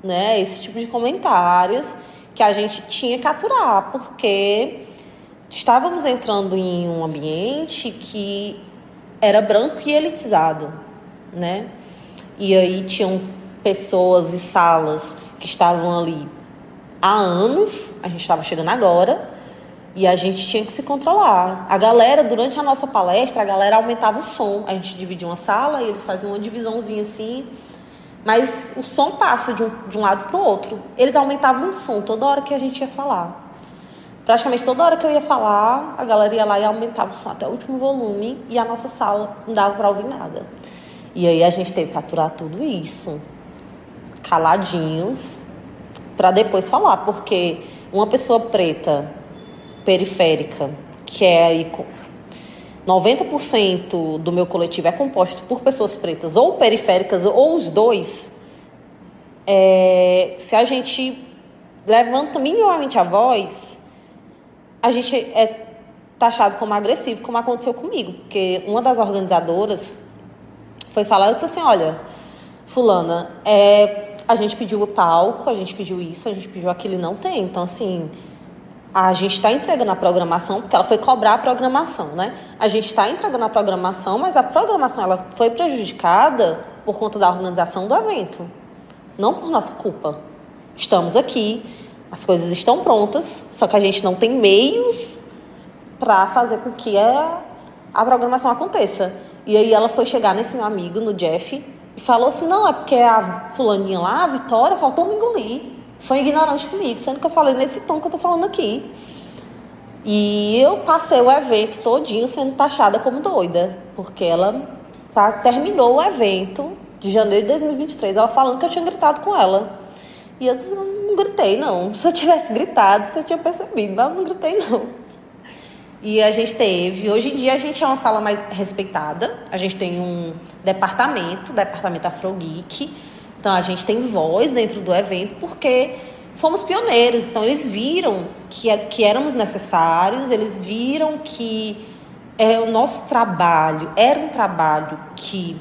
né? Esse tipo de comentários que a gente tinha que aturar, porque estávamos entrando em um ambiente que era branco e elitizado, né? E aí tinham pessoas e salas que estavam ali há anos, a gente estava chegando agora, e a gente tinha que se controlar. A galera, durante a nossa palestra, a galera aumentava o som. A gente dividia uma sala e eles faziam uma divisãozinha assim, mas o som passa de um lado para o outro. Eles aumentavam o som toda hora que a gente ia falar. Praticamente toda hora que eu ia falar, a galera ia lá e aumentava o som até o último volume e a nossa sala não dava para ouvir nada. E aí a gente teve que aturar tudo isso, caladinhos, para depois falar, porque uma pessoa preta, periférica, que é aí 90% do meu coletivo é composto por pessoas pretas ou periféricas ou os dois, se a gente levanta minimamente a voz, a gente é taxado como agressivo, como aconteceu comigo, porque uma das organizadoras foi falar, eu disse assim, olha, fulana, a gente pediu o palco, a gente pediu isso, a gente pediu aquilo e não tem, então assim, a gente está entregando a programação, porque ela foi cobrar a programação, né? A gente está entregando a programação, mas a programação ela foi prejudicada por conta da organização do evento, não por nossa culpa. Estamos aqui, as coisas estão prontas, só que a gente não tem meios para fazer com que a programação aconteça. E aí ela foi chegar nesse meu amigo, no Jeff, e falou assim, não, é porque a fulaninha lá, a Vitória, faltou me engolir. Foi ignorante comigo, sendo que eu falei nesse tom que eu tô falando aqui. E eu passei o evento todinho sendo taxada como doida, porque ela terminou o evento de janeiro de 2023, ela falando que eu tinha gritado com ela. E eu disse, não gritei, não. Se eu tivesse gritado, você tinha percebido, mas eu não gritei, não. E a gente teve, hoje em dia a gente é uma sala mais respeitada, a gente tem um departamento Afrogeek, então a gente tem voz dentro do evento porque fomos pioneiros, então eles viram que éramos necessários, eles viram que o nosso trabalho era um trabalho que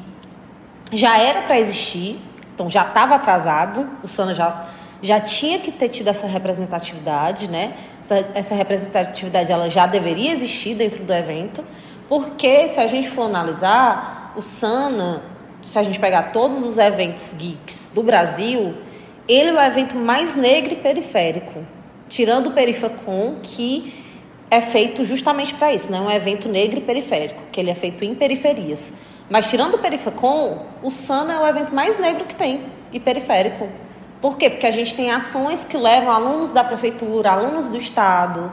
já era para existir, então já estava atrasado, o Sana já tinha que ter tido essa representatividade, né? Essa representatividade ela já deveria existir dentro do evento, porque se a gente for analisar, o Sana, se a gente pegar todos os eventos geeks do Brasil, ele é o evento mais negro e periférico, tirando o Perifacon, que é feito justamente para isso, né? Um evento negro e periférico, que ele é feito em periferias. Mas tirando o Perifacon, o Sana é o evento mais negro que tem e periférico. Por quê? Porque a gente tem ações que levam alunos da prefeitura, alunos do estado.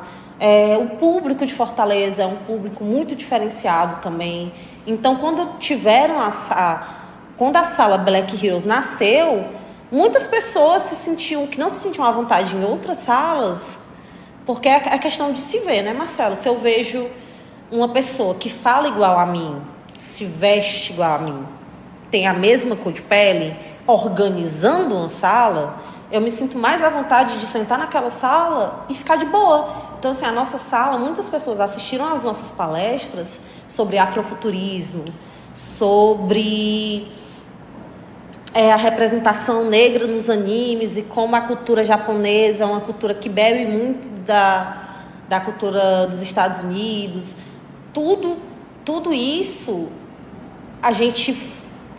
O público de Fortaleza é um público muito diferenciado também. Então, quando a sala Black Heroes nasceu, muitas pessoas que não se sentiam à vontade em outras salas, porque é a questão de se ver, né, Marcelo? Se eu vejo uma pessoa que fala igual a mim, se veste igual a mim, tem a mesma cor de pele, organizando uma sala, eu me sinto mais à vontade de sentar naquela sala e ficar de boa. Então, assim, a nossa sala, muitas pessoas assistiram às nossas palestras sobre afrofuturismo, sobre a representação negra nos animes e como a cultura japonesa é uma cultura que bebe muito da cultura dos Estados Unidos. Tudo isso a gente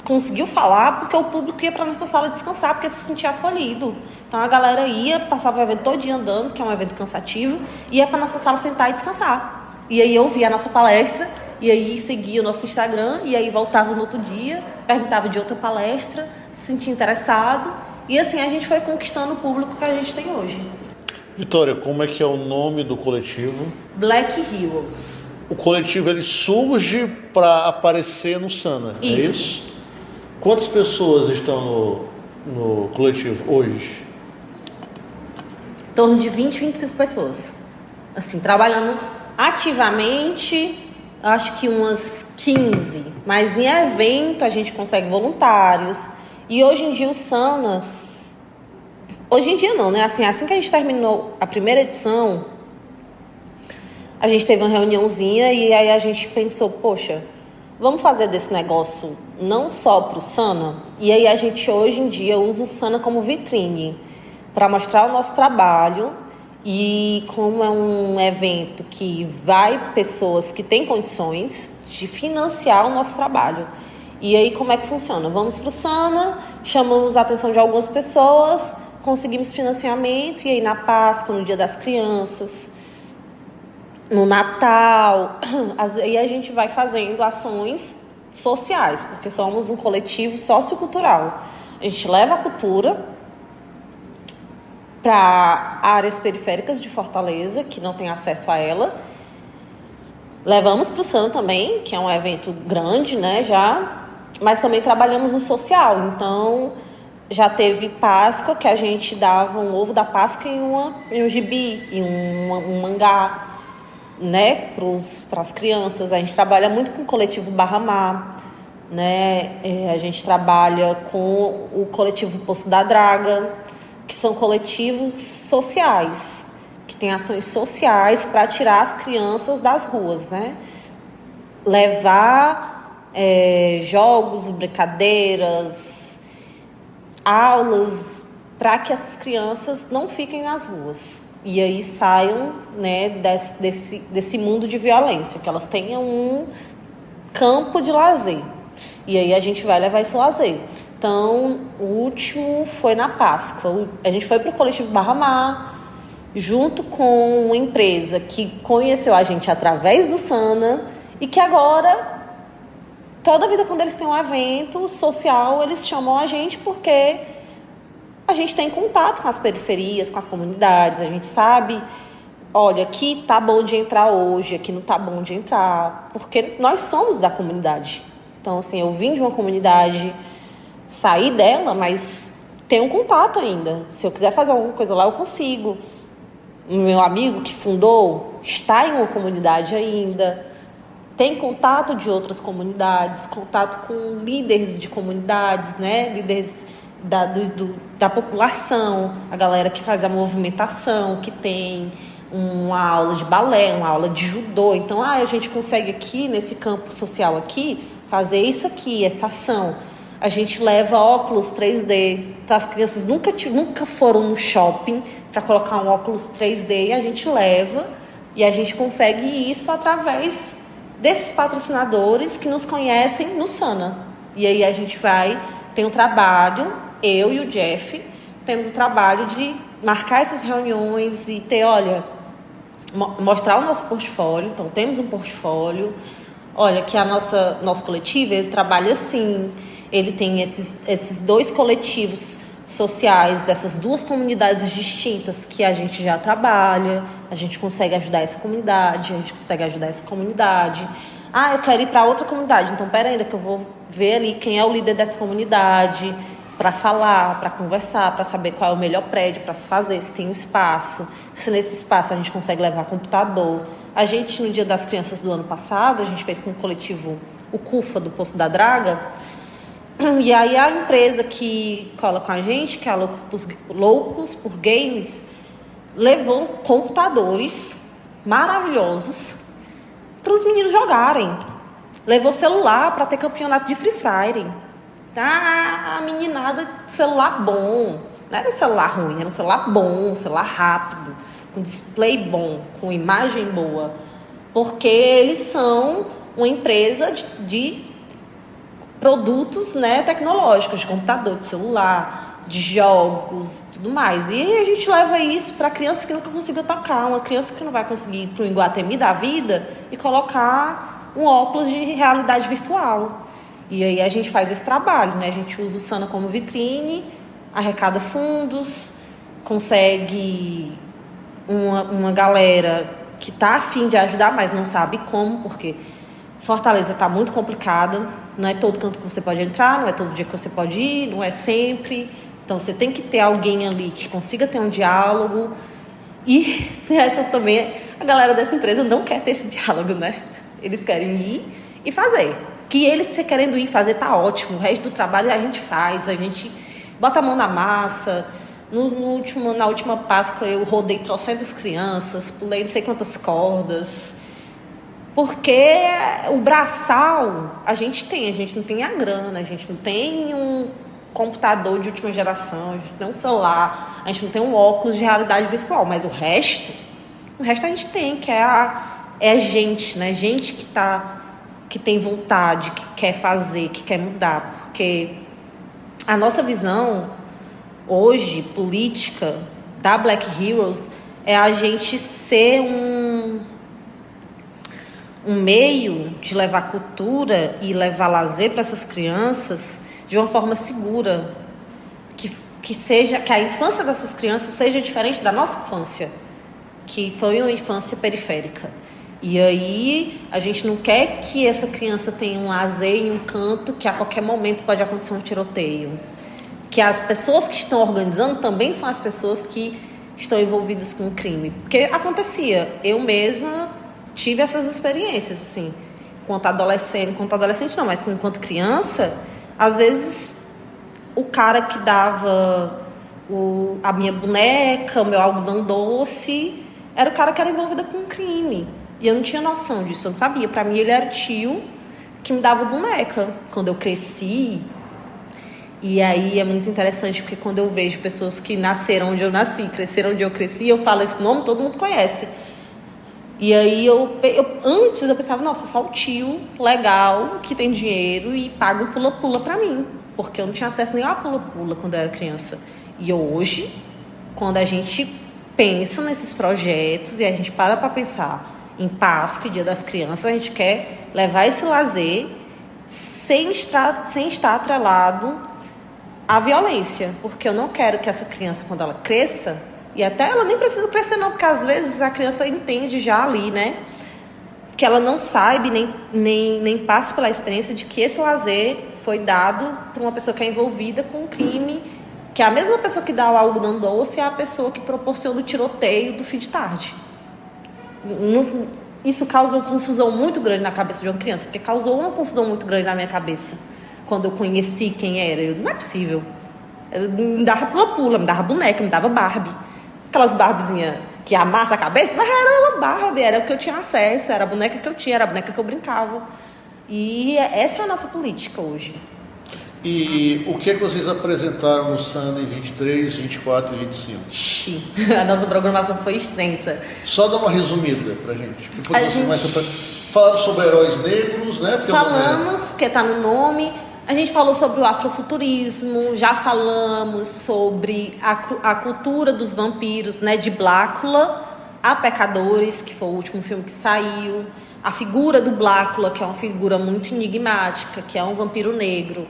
conseguiu falar porque o público ia para nossa sala descansar, porque se sentia acolhido. Então a galera passava o evento todinho andando, que é um evento cansativo, e ia para nossa sala sentar e descansar. E aí eu via a nossa palestra, e aí seguia o nosso Instagram, e aí voltava no outro dia, perguntava de outra palestra, se sentia interessado, e assim a gente foi conquistando o público que a gente tem hoje. Vitória, como é que é o nome do coletivo? Black Heroes. O coletivo ele surge para aparecer no Sana, é isso? Quantas pessoas estão no coletivo hoje? Em torno de 20, 25 pessoas. Assim, trabalhando ativamente, acho que umas 15. Mas em evento a gente consegue voluntários. E hoje em dia o Sana... Hoje em dia não, né? Assim que a gente terminou a primeira edição, a gente teve uma reuniãozinha e aí a gente pensou, poxa, vamos fazer desse negócio não só para o Sana? E aí a gente hoje em dia usa o Sana como vitrine para mostrar o nosso trabalho, e como é um evento que vai pessoas que têm condições de financiar o nosso trabalho. E aí como é que funciona? Vamos para o Sana, chamamos a atenção de algumas pessoas, conseguimos financiamento, e aí na Páscoa, no Dia das Crianças, no Natal, aí a gente vai fazendo ações sociais, porque somos um coletivo sociocultural. A gente leva a cultura para áreas periféricas de Fortaleza, que não tem acesso a ela. Levamos para o SAN também, que é um evento grande, né, já, mas também trabalhamos no social. Então, já teve Páscoa, que a gente dava um ovo da Páscoa em um gibi, em um mangá, né, para as crianças. A gente trabalha muito com o coletivo Barra Mar, né, a gente trabalha com o coletivo Poço da Draga, que são coletivos sociais, que têm ações sociais para tirar as crianças das ruas, né? Levar jogos, brincadeiras, aulas, para que essas crianças não fiquem nas ruas. E aí saiam, né, desse mundo de violência, que elas tenham um campo de lazer. E aí a gente vai levar esse lazer. Então, o último foi na Páscoa. A gente foi para o coletivo Barra Mar, junto com uma empresa que conheceu a gente através do Sana e que agora, toda vida quando eles têm um evento social, eles chamam a gente porque a gente tem contato com as periferias, com as comunidades, a gente sabe, olha, aqui tá bom de entrar hoje, aqui não tá bom de entrar, porque nós somos da comunidade. Então, assim, eu vim de uma comunidade, saí dela, mas tenho contato ainda. Se eu quiser fazer alguma coisa lá, eu consigo. O meu amigo que fundou está em uma comunidade ainda, tem contato de outras comunidades, contato com líderes de comunidades, né? Líderes da população, a galera que faz a movimentação, que tem uma aula de balé, uma aula de judô. Então, a gente consegue aqui, nesse campo social aqui, fazer isso aqui, essa ação. A gente leva óculos 3D. Então, as crianças nunca foram no shopping para colocar um óculos 3D, e a gente leva, e a gente consegue isso através desses patrocinadores que nos conhecem no Sana. E aí a gente tem um trabalho, eu e o Jeff, temos o trabalho de marcar essas reuniões e mostrar o nosso portfólio. Então, temos um portfólio. Olha, que nosso coletivo, ele trabalha assim, ele tem esses dois coletivos sociais dessas duas comunidades distintas que a gente já trabalha, a gente consegue ajudar essa comunidade, eu quero ir para outra comunidade, então pera ainda que eu vou ver ali quem é o líder dessa comunidade, para falar, para conversar, para saber qual é o melhor prédio para se fazer, se tem um espaço, se nesse espaço a gente consegue levar computador. A gente, no Dia das Crianças do ano passado, a gente fez com o coletivo o CUFA do Poço da Draga, e aí a empresa que cola com a gente, que é a Loucos por Games, levou computadores maravilhosos para os meninos jogarem. Levou celular para ter campeonato de Free Fire. A meninada, celular bom. Não era um celular ruim, era um celular bom, um celular rápido, com display bom, com imagem boa. Porque eles são uma empresa de produtos, né, tecnológicos, de computador, de celular, de jogos, tudo mais. E a gente leva isso para criança que nunca conseguiu tocar, uma criança que não vai conseguir ir para o Iguatemi da vida e colocar um óculos de realidade virtual. E aí a gente faz esse trabalho, né? A gente usa o Sana como vitrine, arrecada fundos, consegue uma galera que está a fim de ajudar, mas não sabe como, porque Fortaleza está muito complicada, não é todo canto que você pode entrar, não é todo dia que você pode ir, não é sempre. Então, você tem que ter alguém ali que consiga ter um diálogo. E essa também, a galera dessa empresa não quer ter esse diálogo, né? Eles querem ir e fazer. Que eles, se querendo ir fazer, tá ótimo. O resto do trabalho a gente faz, a gente bota a mão na massa. Na última Páscoa, eu rodei trocentas crianças, pulei não sei quantas cordas. Porque o braçal a gente não tem a grana, a gente não tem um computador de última geração, a gente não tem um celular, a gente não tem um óculos de realidade virtual, mas o resto a gente tem, que é a gente, né? Gente que tem vontade, que quer fazer, que quer mudar, porque a nossa visão hoje, política da Black Heroes, é a gente ser um meio de levar cultura e levar lazer para essas crianças de uma forma segura, que a infância dessas crianças seja diferente da nossa infância, que foi uma infância periférica. E aí a gente não quer que essa criança tenha um lazer em um canto que a qualquer momento pode acontecer um tiroteio, que as pessoas que estão organizando também são as pessoas que estão envolvidas com o crime, porque acontecia, eu mesma tive essas experiências, assim, enquanto adolescente não, mas enquanto criança, às vezes o cara que dava a minha boneca, o meu algodão doce, era o cara que era envolvido com um crime. E eu não tinha noção disso, eu não sabia. Para mim, ele era o tio que me dava boneca quando eu cresci. E aí é muito interessante, porque quando eu vejo pessoas que nasceram onde eu nasci, cresceram onde eu cresci, eu falo esse nome, todo mundo conhece. E aí antes eu pensava, nossa, só o tio legal que tem dinheiro e paga um pula-pula pra mim, porque eu não tinha acesso nem a pula-pula quando eu era criança. E hoje, quando a gente pensa nesses projetos e a gente para pensar em Páscoa e Dia das Crianças, a gente quer levar esse lazer sem estar atrelado à violência, porque eu não quero que essa criança, quando ela cresça, e até ela nem precisa crescer não, porque às vezes a criança entende já ali, né? Que ela não sabe, nem passa pela experiência de que esse lazer foi dado por uma pessoa que é envolvida com um crime, que é a mesma pessoa que dá o algodão doce, é a pessoa que proporciona o tiroteio do fim de tarde. Isso causa uma confusão muito grande na cabeça de uma criança, porque causou uma confusão muito grande na minha cabeça quando eu conheci quem era. Não é possível. Me dava pula-pula, me dava boneca, me dava Barbie. Aquelas Barbiezinhas que amassa a cabeça, mas era uma Barbie, era o que eu tinha acesso, era a boneca que eu tinha, era a boneca que eu brincava. E essa é a nossa política hoje. E o que é que vocês apresentaram no Sunday 23, 24 e 25? A nossa programação foi extensa. Só dá uma resumida pra gente. Que foi falaram sobre heróis negros, né? Falamos, porque tá no nome. A gente falou sobre o afrofuturismo, já falamos sobre a cultura dos vampiros, né? De Blácula a Pecadores, que foi o último filme que saiu. A figura do Blácula, que é uma figura muito enigmática, que é um vampiro negro.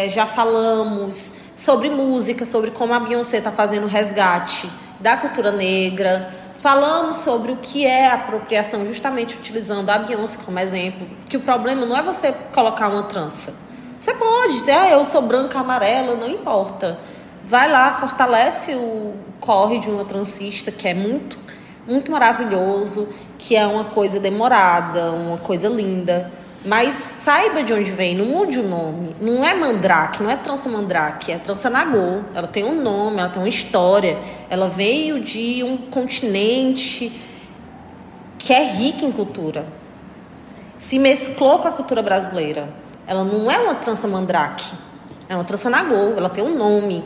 Já falamos sobre música, sobre como a Beyoncé está fazendo o resgate da cultura negra. Falamos sobre o que é apropriação, justamente utilizando a Beyoncé como exemplo, que o problema não é você colocar uma trança. Você pode dizer, eu sou branca, amarela, não importa. Vai lá, fortalece o corre de uma transista, que é muito, muito maravilhoso, que é uma coisa demorada, uma coisa linda. Mas saiba de onde vem, não mude o nome. Não é Mandrake, não é trança Mandrake, é trança Nagô. Ela tem um nome, ela tem uma história. Ela veio de um continente que é rico em cultura. Se mesclou com a cultura brasileira. Ela não é uma trança Mandrake, é uma trança Nagô. Ela tem um nome.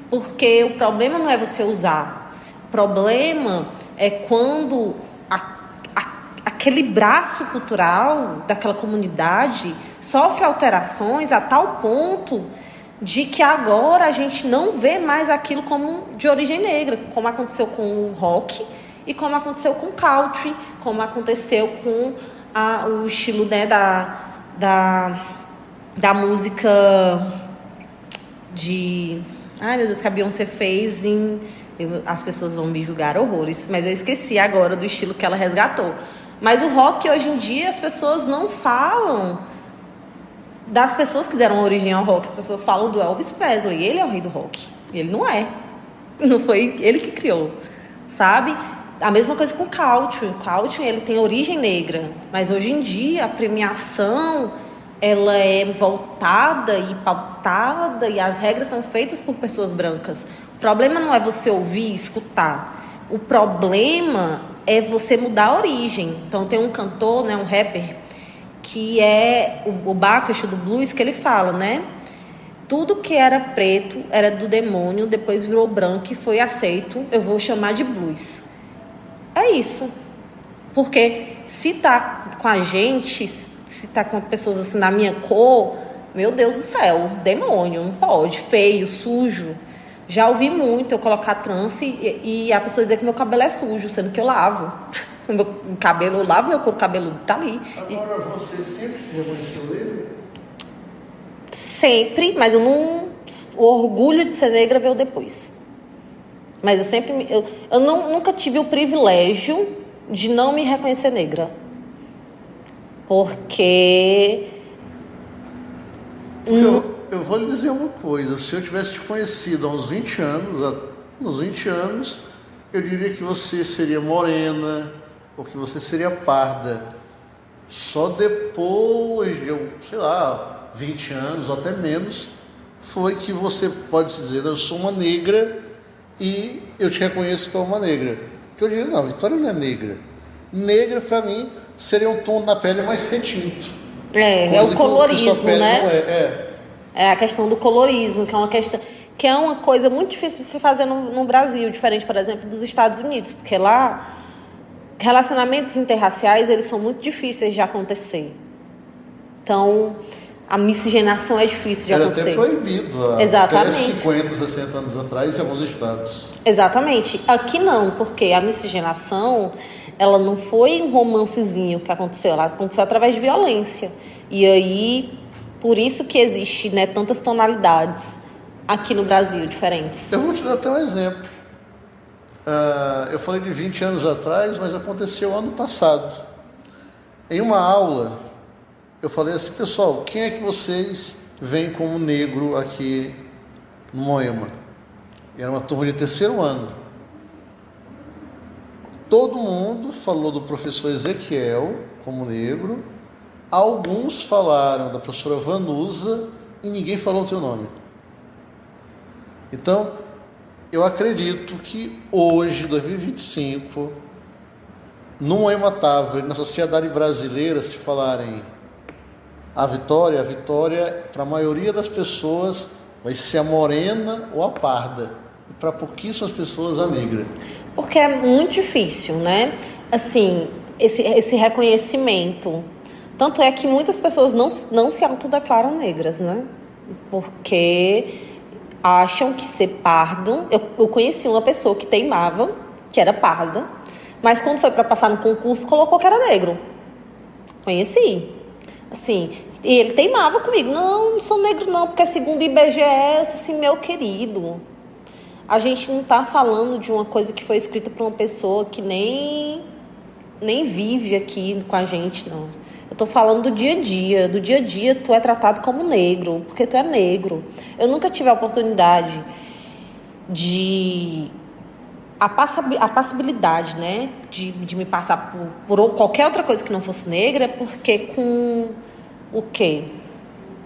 Porque o problema não é você usar. O problema é quando aquele braço cultural daquela comunidade sofre alterações a tal ponto de que agora a gente não vê mais aquilo como de origem negra, como aconteceu com o rock e como aconteceu com o country, como aconteceu com o estilo, né, da música de... Ai, meu Deus, que a Beyoncé fez as pessoas vão me julgar horrores, mas eu esqueci agora do estilo que ela resgatou. Mas o rock, hoje em dia, as pessoas não falam das pessoas que deram origem ao rock. As pessoas falam do Elvis Presley. Ele é o rei do rock. Ele não é. Não foi ele que criou, sabe? A mesma coisa com o country. O country, ele tem origem negra. Mas hoje em dia, a premiação, ela é voltada e pautada e as regras são feitas por pessoas brancas. O problema não é você ouvir e escutar. O problema é você mudar a origem. Então tem um cantor, né, um rapper, que é o Bacchus do blues, que ele fala, né? Tudo que era preto era do demônio, depois virou branco e foi aceito, eu vou chamar de blues. É isso. Porque se tá com a gente, se tá com pessoas assim na minha cor, Meu Deus do céu, demônio, não pode, feio, sujo. Já ouvi muito eu colocar trança e a pessoa dizer que meu cabelo é sujo, sendo que eu lavo. Meu cabelo, eu lavo meu couro cabeludo, tá ali. Agora, você sempre se reconheceu nele? Sempre, mas eu não... O orgulho de ser negra veio depois. Mas eu sempre... Eu nunca tive o privilégio de não me reconhecer negra. Porque eu vou lhe dizer uma coisa. Se eu tivesse te conhecido há uns 20 anos, eu diria que você seria morena ou que você seria parda. Só depois de, sei lá, 20 anos ou até menos, foi que você pode se dizer, eu sou uma negra e eu te reconheço como uma negra. Porque eu diria, não, a Vitória não é negra. Negra, para mim, seria um tom na pele mais retinto. é o colorismo, né? Não é. É a questão do colorismo, que é uma coisa muito difícil de se fazer no Brasil, diferente, por exemplo, dos Estados Unidos, porque lá relacionamentos interraciais, eles são muito difíceis de acontecer. Então, a miscigenação é difícil de acontecer. Era até proibido Exatamente. até 50, 60 anos atrás em alguns estados. Exatamente. Aqui não, porque a miscigenação, ela não foi um romancezinho que aconteceu, ela aconteceu através de violência. E aí, por isso que existe, né, tantas tonalidades aqui no Brasil, diferentes. Eu vou te dar até um exemplo. Eu falei de 20 anos atrás, mas aconteceu ano passado. Em uma aula, eu falei assim, pessoal, quem é que vocês veem como negro aqui no Moema? E era uma turma de terceiro ano. Todo mundo falou do professor Ezequiel como negro. Alguns falaram da professora Vanusa e ninguém falou o teu nome. Então, eu acredito que hoje, 2025, no Moema Távora, na sociedade brasileira, se falarem a Vitória, para a maioria das pessoas, vai ser a morena ou a parda. E para pouquíssimas pessoas, a negra. Porque é muito difícil, né? Assim, esse reconhecimento. Tanto é que muitas pessoas não se autodeclaram negras, né? Porque acham que ser pardo... Eu conheci uma pessoa que teimava, que era parda, mas quando foi para passar no concurso, colocou que era negro. Conheci. Assim, e ele teimava comigo. Não sou negro não, porque segundo o IBGE, assim, meu querido, a gente não tá falando de uma coisa que foi escrita por uma pessoa que nem vive aqui com a gente, não. Eu tô falando do dia a dia. Do dia a dia, tu é tratado como negro, porque tu é negro. Eu nunca tive a oportunidade de... A passibilidade, né? De me passar por qualquer outra coisa que não fosse negra, porque com o quê?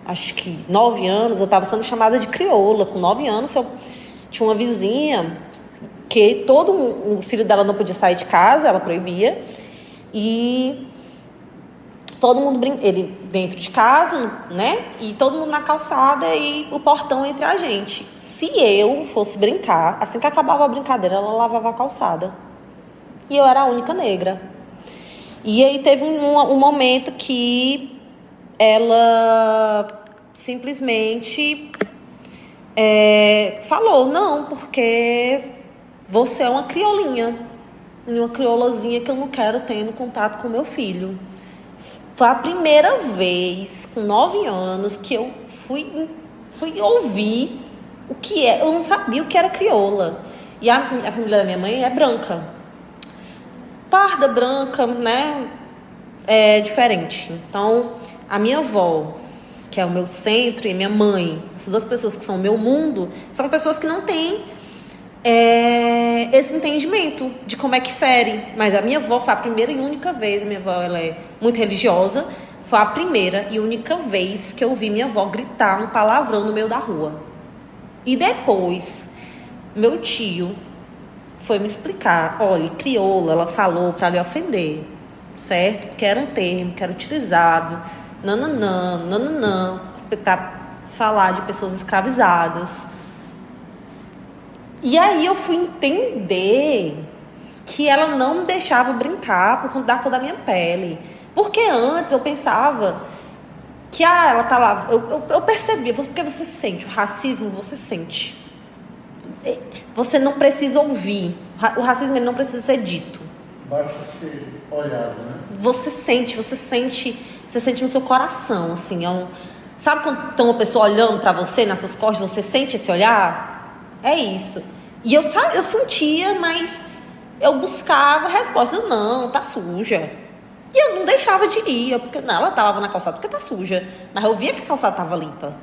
Acho que 9 anos, eu estava sendo chamada de crioula. Com 9 anos, eu tinha uma vizinha que o filho dela não podia sair de casa, ela proibia. E todo mundo ele dentro de casa, né? E todo mundo na calçada e o portão entre a gente. Se eu fosse brincar, assim que acabava a brincadeira, ela lavava a calçada. E eu era a única negra. E aí teve um momento que ela simplesmente falou, não, porque você é uma criolinha. Uma criolazinha que eu não quero ter no contato com meu filho. Foi a primeira vez, com 9 anos, que eu fui ouvir o que é. Eu não sabia o que era crioula. E a família da minha mãe é branca. Parda, branca, né? É diferente. Então, a minha avó, que é o meu centro, e minha mãe, essas duas pessoas que são o meu mundo, são pessoas que não têm esse entendimento de como é que fere. Mas a minha avó foi a primeira e única vez, a minha avó ela é muito religiosa, foi a primeira e única vez que eu ouvi minha avó gritar um palavrão no meio da rua. E depois, meu tio foi me explicar, olha, crioula, ela falou para lhe ofender, certo? Porque era um termo que era utilizado, nananã, para falar de pessoas escravizadas. E aí eu fui entender que ela não me deixava brincar por conta da cor da minha pele. Porque antes eu pensava que ela tá lá. Eu percebi, porque você sente, o racismo você sente. Você não precisa ouvir. O racismo ele não precisa ser dito. Basta ser olhado, né? Você sente no seu coração, assim, sabe quando tem uma pessoa olhando pra você nas suas costas, você sente esse olhar? É isso. E eu sentia, mas eu buscava resposta. Não, tá suja. E eu não deixava de ir, porque não, ela tava na calçada porque tá suja. Mas eu via que a calçada tava limpa.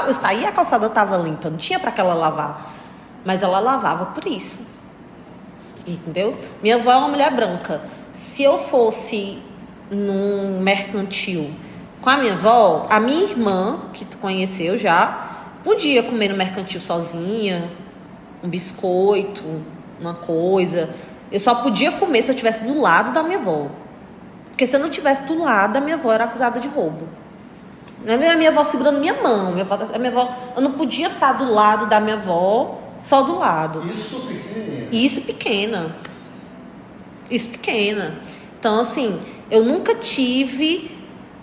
Eu saía, a calçada tava limpa, não tinha pra que ela lavar. Mas ela lavava por isso. Entendeu? Minha avó é uma mulher branca. Se eu fosse num mercantil com a minha avó, a minha irmã, que tu conheceu já, podia comer no mercantil sozinha, um biscoito, uma coisa. Eu só podia comer se eu estivesse do lado da minha avó. Porque se eu não estivesse do lado, a minha avó era acusada de roubo. A minha avó segurando minha mão. Eu não podia estar do lado da minha avó, só do lado. Isso pequenininha. Isso pequena. Então, assim, eu nunca tive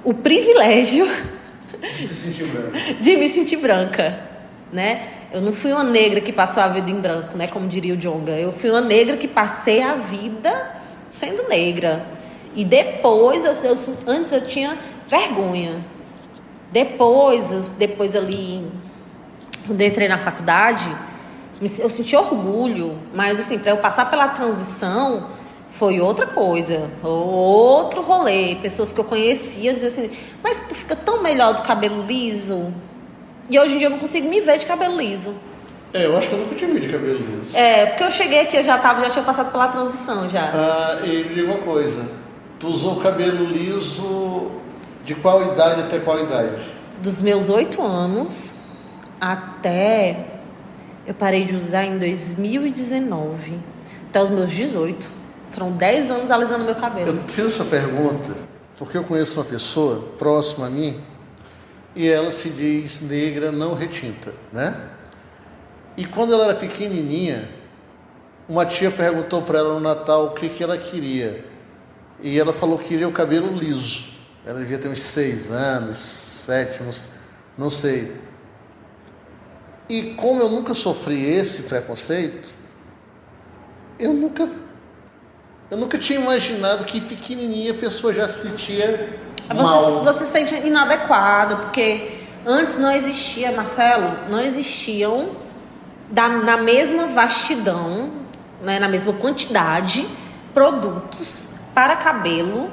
o privilégio de me sentir branca, né? Eu não fui uma negra que passou a vida em branco, né? Como diria o Djonga. Eu fui uma negra que passei a vida sendo negra. E depois, antes eu tinha vergonha. Depois ali, quando eu entrei na faculdade, eu senti orgulho. Mas, assim, para eu passar pela transição, foi outra coisa, outro rolê. Pessoas que eu conhecia diziam assim, mas tu fica tão melhor do cabelo liso. E hoje em dia eu não consigo me ver de cabelo liso. Eu acho que eu nunca te vi de cabelo liso. Porque eu cheguei aqui, eu já tinha passado pela transição já. E me diga uma coisa, tu usou cabelo liso de qual idade até qual idade? Dos meus 8 anos até... Eu parei de usar em 2019. Até os meus 18. Foram 10 anos alisando meu cabelo. Eu fiz essa pergunta porque eu conheço uma pessoa próxima a mim e ela se diz negra não retinta, né? E quando ela era pequenininha, uma tia perguntou para ela no Natal o que ela queria. E ela falou que queria o cabelo liso. Ela devia ter uns 6 anos, 7, não sei. E como eu nunca sofri esse preconceito, eu nunca tinha imaginado que pequenininha a pessoa já se sentia mal. Você se sente inadequado, porque antes não existia, Marcelo, não existiam na mesma vastidão, né, na mesma quantidade, produtos para cabelo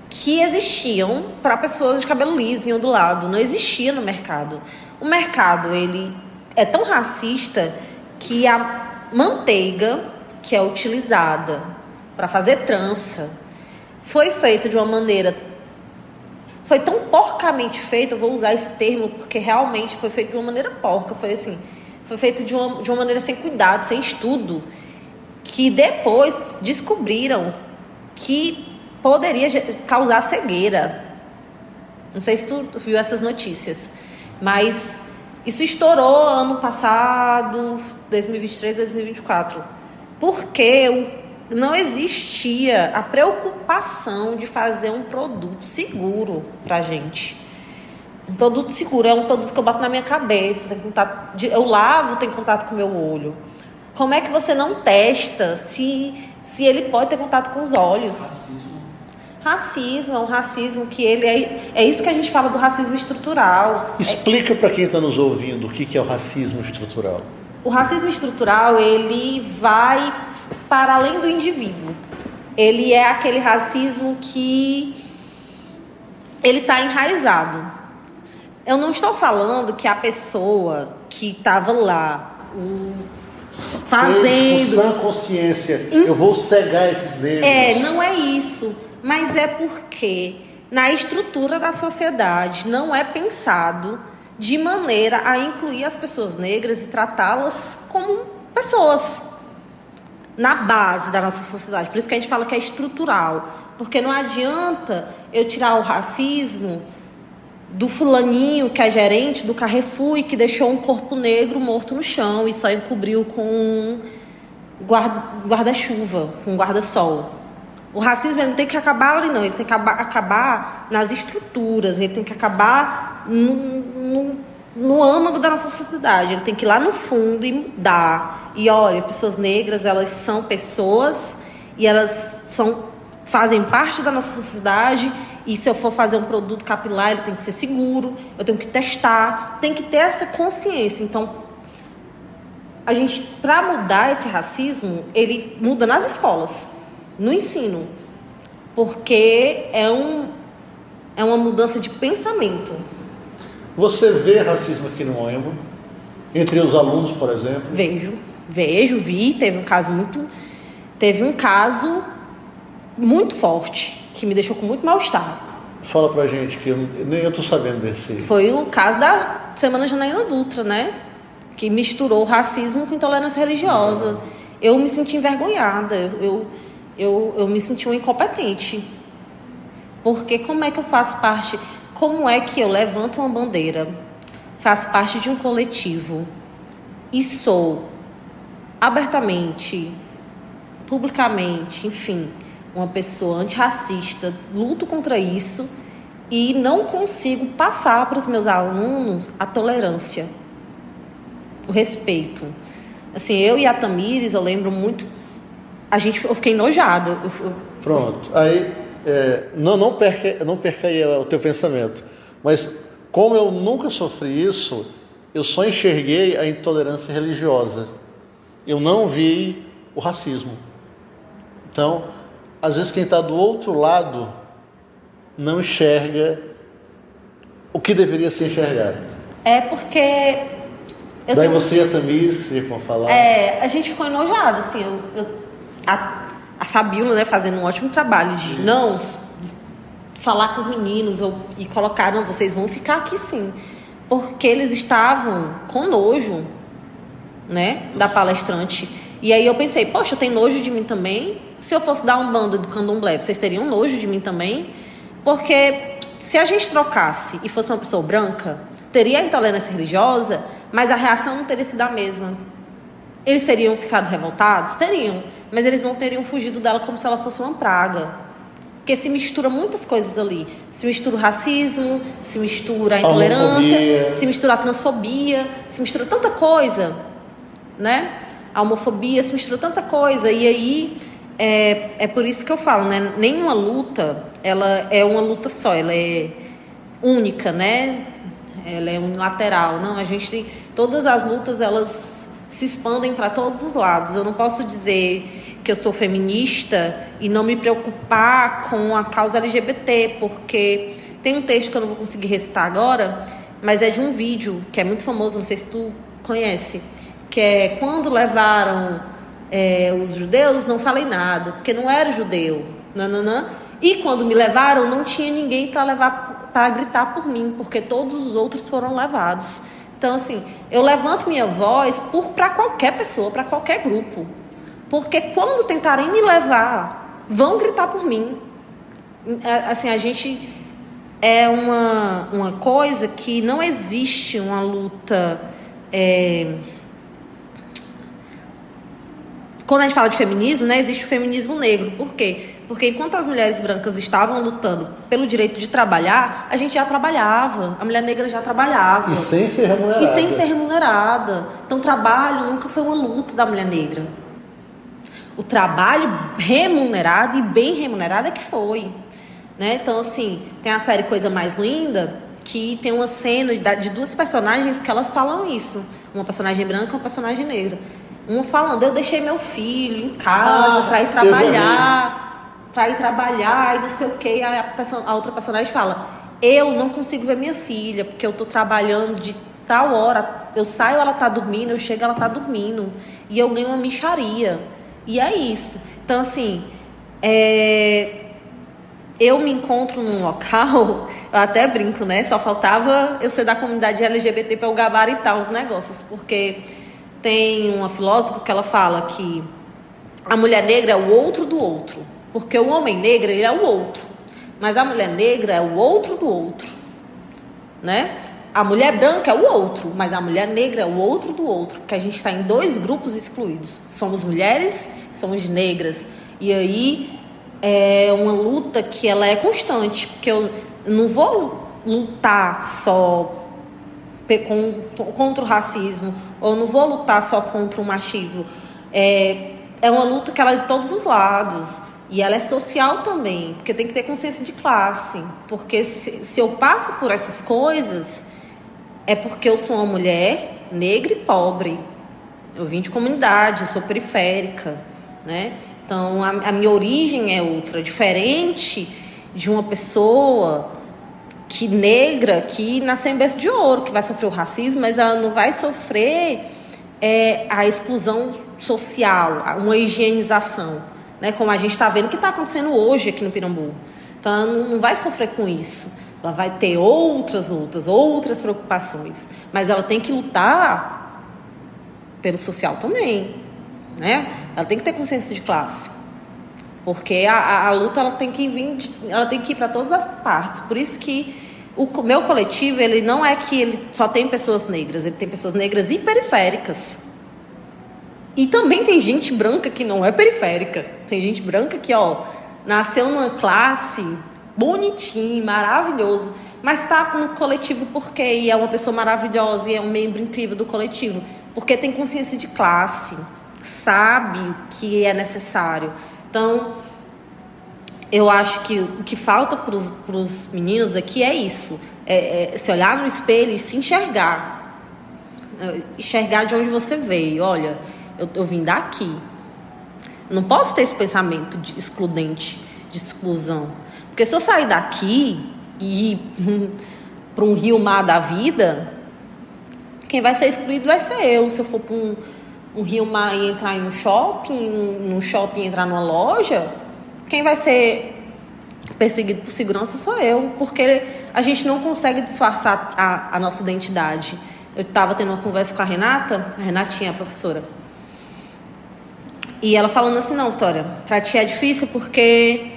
que existiam para pessoas de cabelo liso e ondulado. Não existia no mercado. O mercado, ele é tão racista que a manteiga que é utilizada para fazer trança foi feita de uma maneira... Foi tão porcamente feita, eu vou usar esse termo porque realmente foi feito de uma maneira porca. Foi feito de uma maneira sem cuidado, sem estudo, que depois descobriram que poderia causar cegueira. Não sei se tu viu essas notícias, mas isso estourou ano passado, 2023, 2024, porque não existia a preocupação de fazer um produto seguro pra gente. Um produto seguro é um produto que eu boto na minha cabeça, eu lavo, tem contato com o meu olho. Como é que você não testa se ele pode ter contato com os olhos? Racismo é um racismo que ele é isso que a gente fala do racismo estrutural. Explica para quem está nos ouvindo o que é o racismo estrutural. O racismo estrutural, ele vai para além do indivíduo. Ele é aquele racismo que ele está enraizado. Eu não estou falando que a pessoa que estava lá fazendo... Com sã consciência, eu vou cegar esses negros. Não é isso. Mas é porque na estrutura da sociedade não é pensado de maneira a incluir as pessoas negras e tratá-las como pessoas na base da nossa sociedade. Por isso que a gente fala que é estrutural. Porque não adianta eu tirar o racismo do fulaninho que é gerente do Carrefour e que deixou um corpo negro morto no chão e só encobriu com guarda-chuva, com guarda-sol. O racismo ele não tem que acabar ali, não. Ele tem que acabar nas estruturas, ele tem que acabar no âmago da nossa sociedade. Ele tem que ir lá no fundo e mudar. E olha, pessoas negras, elas são pessoas e elas fazem parte da nossa sociedade. E se eu for fazer um produto capilar, ele tem que ser seguro, eu tenho que testar, tem que ter essa consciência. Então, a gente, para mudar esse racismo, ele muda nas escolas, no ensino, porque é uma mudança de pensamento. Você vê racismo aqui no Moema? Entre os alunos, por exemplo? Vi, teve um caso muito forte, que me deixou com muito mal-estar. Fala pra gente, que nem eu tô sabendo desse. Foi o caso da Semana Janaína Dutra, né? Que misturou racismo com intolerância religiosa. Eu me senti envergonhada, eu me senti uma incompetente. Porque como é que eu faço parte... Como é que eu levanto uma bandeira, faço parte de um coletivo e sou abertamente, publicamente, enfim, uma pessoa antirracista, luto contra isso e não consigo passar para os meus alunos a tolerância, o respeito. Assim, eu e a Tamires, eu lembro muito, eu fiquei enojada. Pronto, aí não perca aí o teu pensamento, mas como eu nunca sofri isso, eu só enxerguei a intolerância religiosa, eu não vi o racismo. Então, às vezes quem está do outro lado não enxerga o que deveria ser enxergado. É porque... Daí você e a Tamires, que vocês vão falar. A gente ficou enojado, assim, a Fabíola, né, fazendo um ótimo trabalho de não falar com os meninos e colocar, não, vocês vão ficar aqui sim. Porque eles estavam com nojo, né, da palestrante. E aí eu pensei, poxa, tem nojo de mim também? Se eu fosse dar um bando do candomblé, vocês teriam nojo de mim também? Porque se a gente trocasse e fosse uma pessoa branca, teria a intolerância religiosa, mas a reação não teria sido a mesma. Eles teriam ficado revoltados? Teriam. Mas eles não teriam fugido dela como se ela fosse uma praga. Porque se mistura muitas coisas ali. Se mistura o racismo, se mistura a intolerância, homofobia. Se mistura a transfobia, se mistura tanta coisa, né? A homofobia, se mistura tanta coisa. E aí, é por isso que eu falo, né? Nenhuma luta, ela é uma luta só, ela é única, né? Ela é unilateral. Não, todas as lutas, elas se expandem para todos os lados. Eu não posso dizer que eu sou feminista e não me preocupar com a causa LGBT, porque tem um texto que eu não vou conseguir recitar agora, mas é de um vídeo que é muito famoso, não sei se tu conhece, que é quando levaram os judeus, não falei nada, porque não era judeu, nananã. E quando me levaram, não tinha ninguém para gritar por mim, porque todos os outros foram levados. Então, assim, eu levanto minha voz para qualquer pessoa, para qualquer grupo. Porque quando tentarem me levar, vão gritar por mim. Assim, a gente é uma coisa que não existe uma luta... Quando a gente fala de feminismo, né, existe o feminismo negro. Por quê? Porque enquanto as mulheres brancas estavam lutando pelo direito de trabalhar, a gente já trabalhava. A mulher negra já trabalhava. E sem ser remunerada. Então, trabalho nunca foi uma luta da mulher negra. O trabalho remunerado e bem remunerado é que foi. Né? Então, assim, tem a série Coisa Mais Linda, que tem uma cena de duas personagens que elas falam isso. Uma personagem branca e uma personagem negra. Uma falando, eu deixei meu filho em casa para ir trabalhar e não sei o que. E a outra personagem fala, eu não consigo ver minha filha, porque eu tô trabalhando de tal hora, eu saio, ela tá dormindo, eu chego, ela tá dormindo, e eu ganho uma mixaria. E é isso. Então, assim, eu me encontro num local, eu até brinco, né? Só faltava eu ser da comunidade LGBT para eu gabaritar os negócios, porque... Tem uma filósofa que ela fala que a mulher negra é o outro do outro. Porque o homem negro, ele é o outro. Mas a mulher negra é o outro do outro. Né? A mulher branca é o outro. Mas a mulher negra é o outro do outro. Porque a gente está em dois grupos excluídos. Somos mulheres, somos negras. E aí, é uma luta que ela é constante, porque eu não vou lutar só contra o racismo, ou não vou lutar só contra o machismo. É uma luta que ela é de todos os lados, e ela é social também, porque tem que ter consciência de classe, porque se eu passo por essas coisas, é porque eu sou uma mulher negra e pobre, eu vim de comunidade, eu sou periférica, né? Então a minha origem é outra, diferente de uma pessoa negra que nasceu em berço de ouro, que vai sofrer o racismo, mas ela não vai sofrer a exclusão social, uma higienização, né? Como a gente está vendo que está acontecendo hoje aqui no Pirambu. Então ela não vai sofrer com isso, ela vai ter outras lutas, outras preocupações, mas ela tem que lutar pelo social também, né? Ela tem que ter consciência de classe, porque a luta ela tem que ir para todas as partes. Por isso que o meu coletivo, ele não é que ele só tem pessoas negras, ele tem pessoas negras e periféricas. E também tem gente branca que não é periférica. Tem gente branca que, nasceu numa classe bonitinho, maravilhoso, mas está no coletivo porque e é uma pessoa maravilhosa e é um membro incrível do coletivo, porque tem consciência de classe, sabe o que é necessário. Então, eu acho que o que falta para os meninos aqui é isso, se olhar no espelho e se enxergar de onde você veio. Olha, eu vim daqui, eu não posso ter esse pensamento de excludente, de exclusão, porque se eu sair daqui e ir para um rio mar da vida, quem vai ser excluído vai ser eu. Se eu for para um rio mar e entrar em um shopping entrar numa loja, quem vai ser perseguido por segurança sou eu, porque a gente não consegue disfarçar a nossa identidade. Eu estava tendo uma conversa com a Renatinha, a professora, e ela falando assim: não, Vitória, para ti é difícil porque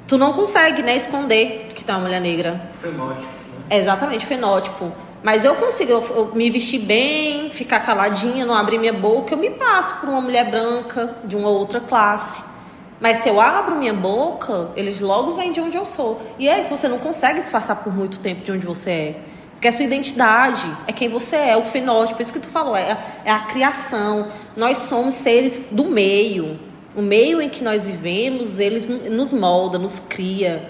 tu não consegue, né, esconder que tu é uma mulher negra. Fenótipo, né? Exatamente, fenótipo. Mas eu consigo, eu me vestir bem, ficar caladinha, não abrir minha boca, eu me passo por uma mulher branca de uma outra classe. Mas se eu abro minha boca, eles logo veem de onde eu sou. E é isso, você não consegue disfarçar por muito tempo de onde você é. Porque a sua identidade é quem você é, o fenótipo, isso que tu falou, é a criação. Nós somos seres do meio. O meio em que nós vivemos, eles nos molda, nos cria,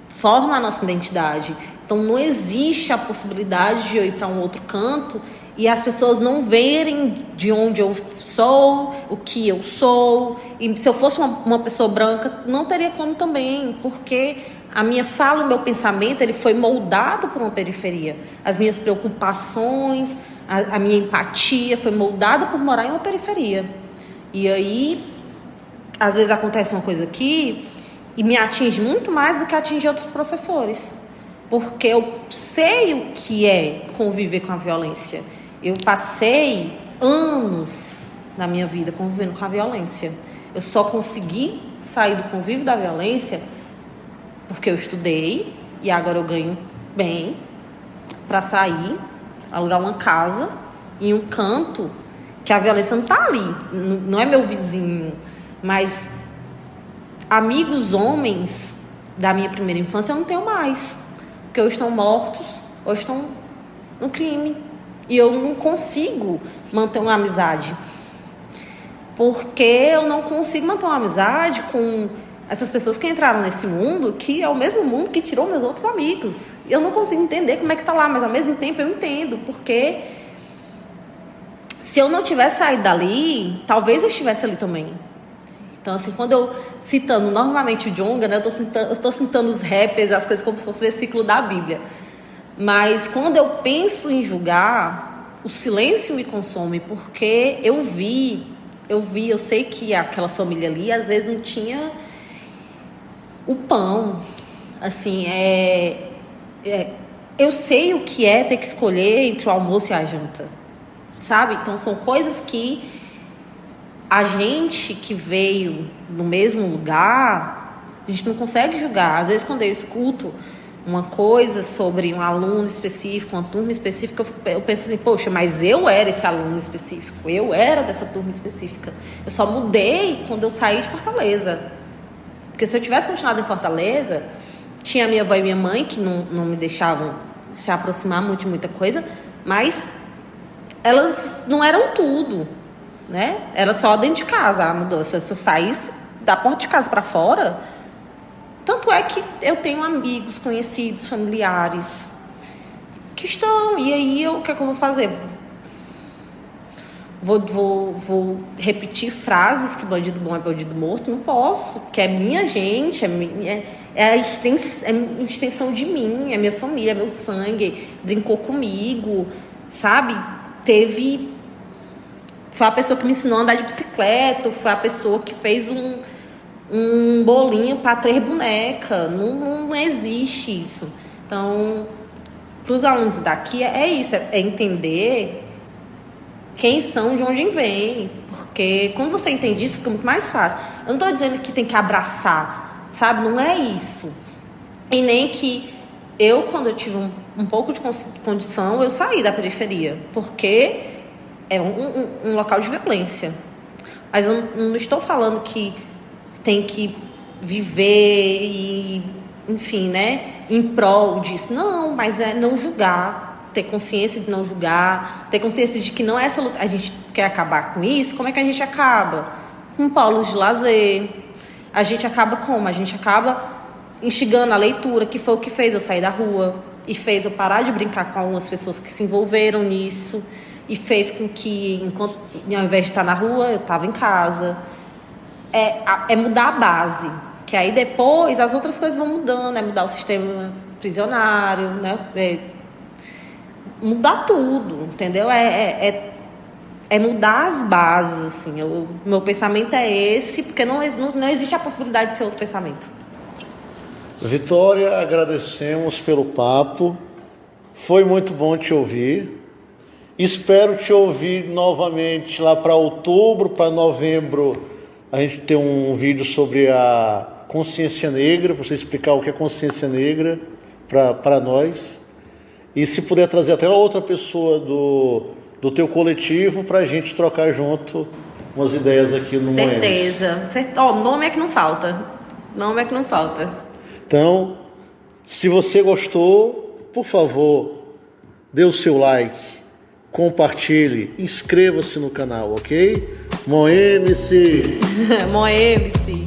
forma a nossa identidade. Então não existe a possibilidade de eu ir para um outro canto e as pessoas não verem de onde eu sou, o que eu sou. E se eu fosse uma pessoa branca, não teria como também, porque a minha fala, o meu pensamento, ele foi moldado por uma periferia. As minhas preocupações, a minha empatia foi moldada por morar em uma periferia. E aí, às vezes acontece uma coisa aqui e me atinge muito mais do que atinge outros professores. Porque eu sei o que é conviver com a violência. Eu passei anos na minha vida convivendo com a violência. Eu só consegui sair do convívio da violência porque eu estudei e agora eu ganho bem para sair, alugar uma casa em um canto que a violência não está ali, não é meu vizinho, mas amigos homens da minha primeira infância eu não tenho mais, porque ou estão mortos ou estão no crime. E eu não consigo manter uma amizade. Porque eu não consigo manter uma amizade com essas pessoas que entraram nesse mundo, que é o mesmo mundo que tirou meus outros amigos. Eu não consigo entender como é que tá lá, mas ao mesmo tempo eu entendo, porque se eu não tivesse saído dali, talvez eu estivesse ali também. Então, assim, quando eu, citando novamente o Djonga, né, eu estou citando os rappers, as coisas como se fosse o versículo da Bíblia. Mas quando eu penso em julgar, o silêncio me consome, porque eu sei que aquela família ali, às vezes, não tinha o pão. Assim, eu sei o que é ter que escolher entre o almoço e a janta, sabe? Então, são coisas que a gente que veio no mesmo lugar, a gente não consegue julgar. Às vezes, quando eu escuto uma coisa sobre um aluno específico, uma turma específica, eu penso assim, poxa, mas eu era esse aluno específico, eu era dessa turma específica. Eu só mudei quando eu saí de Fortaleza. Porque se eu tivesse continuado em Fortaleza, tinha minha avó e minha mãe, que não me deixavam se aproximar muito de muita coisa, mas elas não eram tudo, né? Era só dentro de casa a mudança. Se eu saísse da porta de casa para fora... Tanto é que eu tenho amigos, conhecidos, familiares que estão... E aí, o que é que eu vou fazer? Vou repetir frases que bandido bom é bandido morto? Não posso, que é minha gente, é a extensão de mim, é minha família, é meu sangue, brincou comigo, sabe? Foi a pessoa que me ensinou a andar de bicicleta, foi a pessoa que fez um bolinho para 3 bonecas. Não existe isso. Então, para os alunos daqui, é isso, é entender quem são, de onde vêm. Porque quando você entende isso, fica muito mais fácil. Eu não estou dizendo que tem que abraçar, sabe? Não é isso. E nem que quando eu tive um pouco de condição, eu saí da periferia. Porque é um local de violência. Mas eu não estou falando que tem que viver e, enfim, né, em prol disso. Não, mas é não julgar, ter consciência de não julgar, ter consciência de que não é essa luta. A gente quer acabar com isso, como é que a gente acaba? Com polos de lazer. A gente acaba como? A gente acaba instigando a leitura, que foi o que fez eu sair da rua e fez eu parar de brincar com algumas pessoas que se envolveram nisso e fez com que, ao invés de estar na rua, eu estava em casa. É mudar a base, que aí depois as outras coisas vão mudando, é mudar o sistema prisionário, né? Mudar tudo, entendeu? É mudar as bases, assim. Meu pensamento é esse, porque não existe a possibilidade de ser outro pensamento. Vitória, agradecemos pelo papo, foi muito bom te ouvir. Espero te ouvir novamente lá para outubro, para novembro. A gente tem um vídeo sobre a consciência negra, para você explicar o que é consciência negra para nós. E se puder trazer até outra pessoa do teu coletivo para a gente trocar junto umas ideias aqui no Moedas. Certeza. Nome é que não falta. Nome é que não falta. Então, se você gostou, por favor, dê o seu like, compartilhe, inscreva-se no canal, ok? Moeme-se! Moeme-se!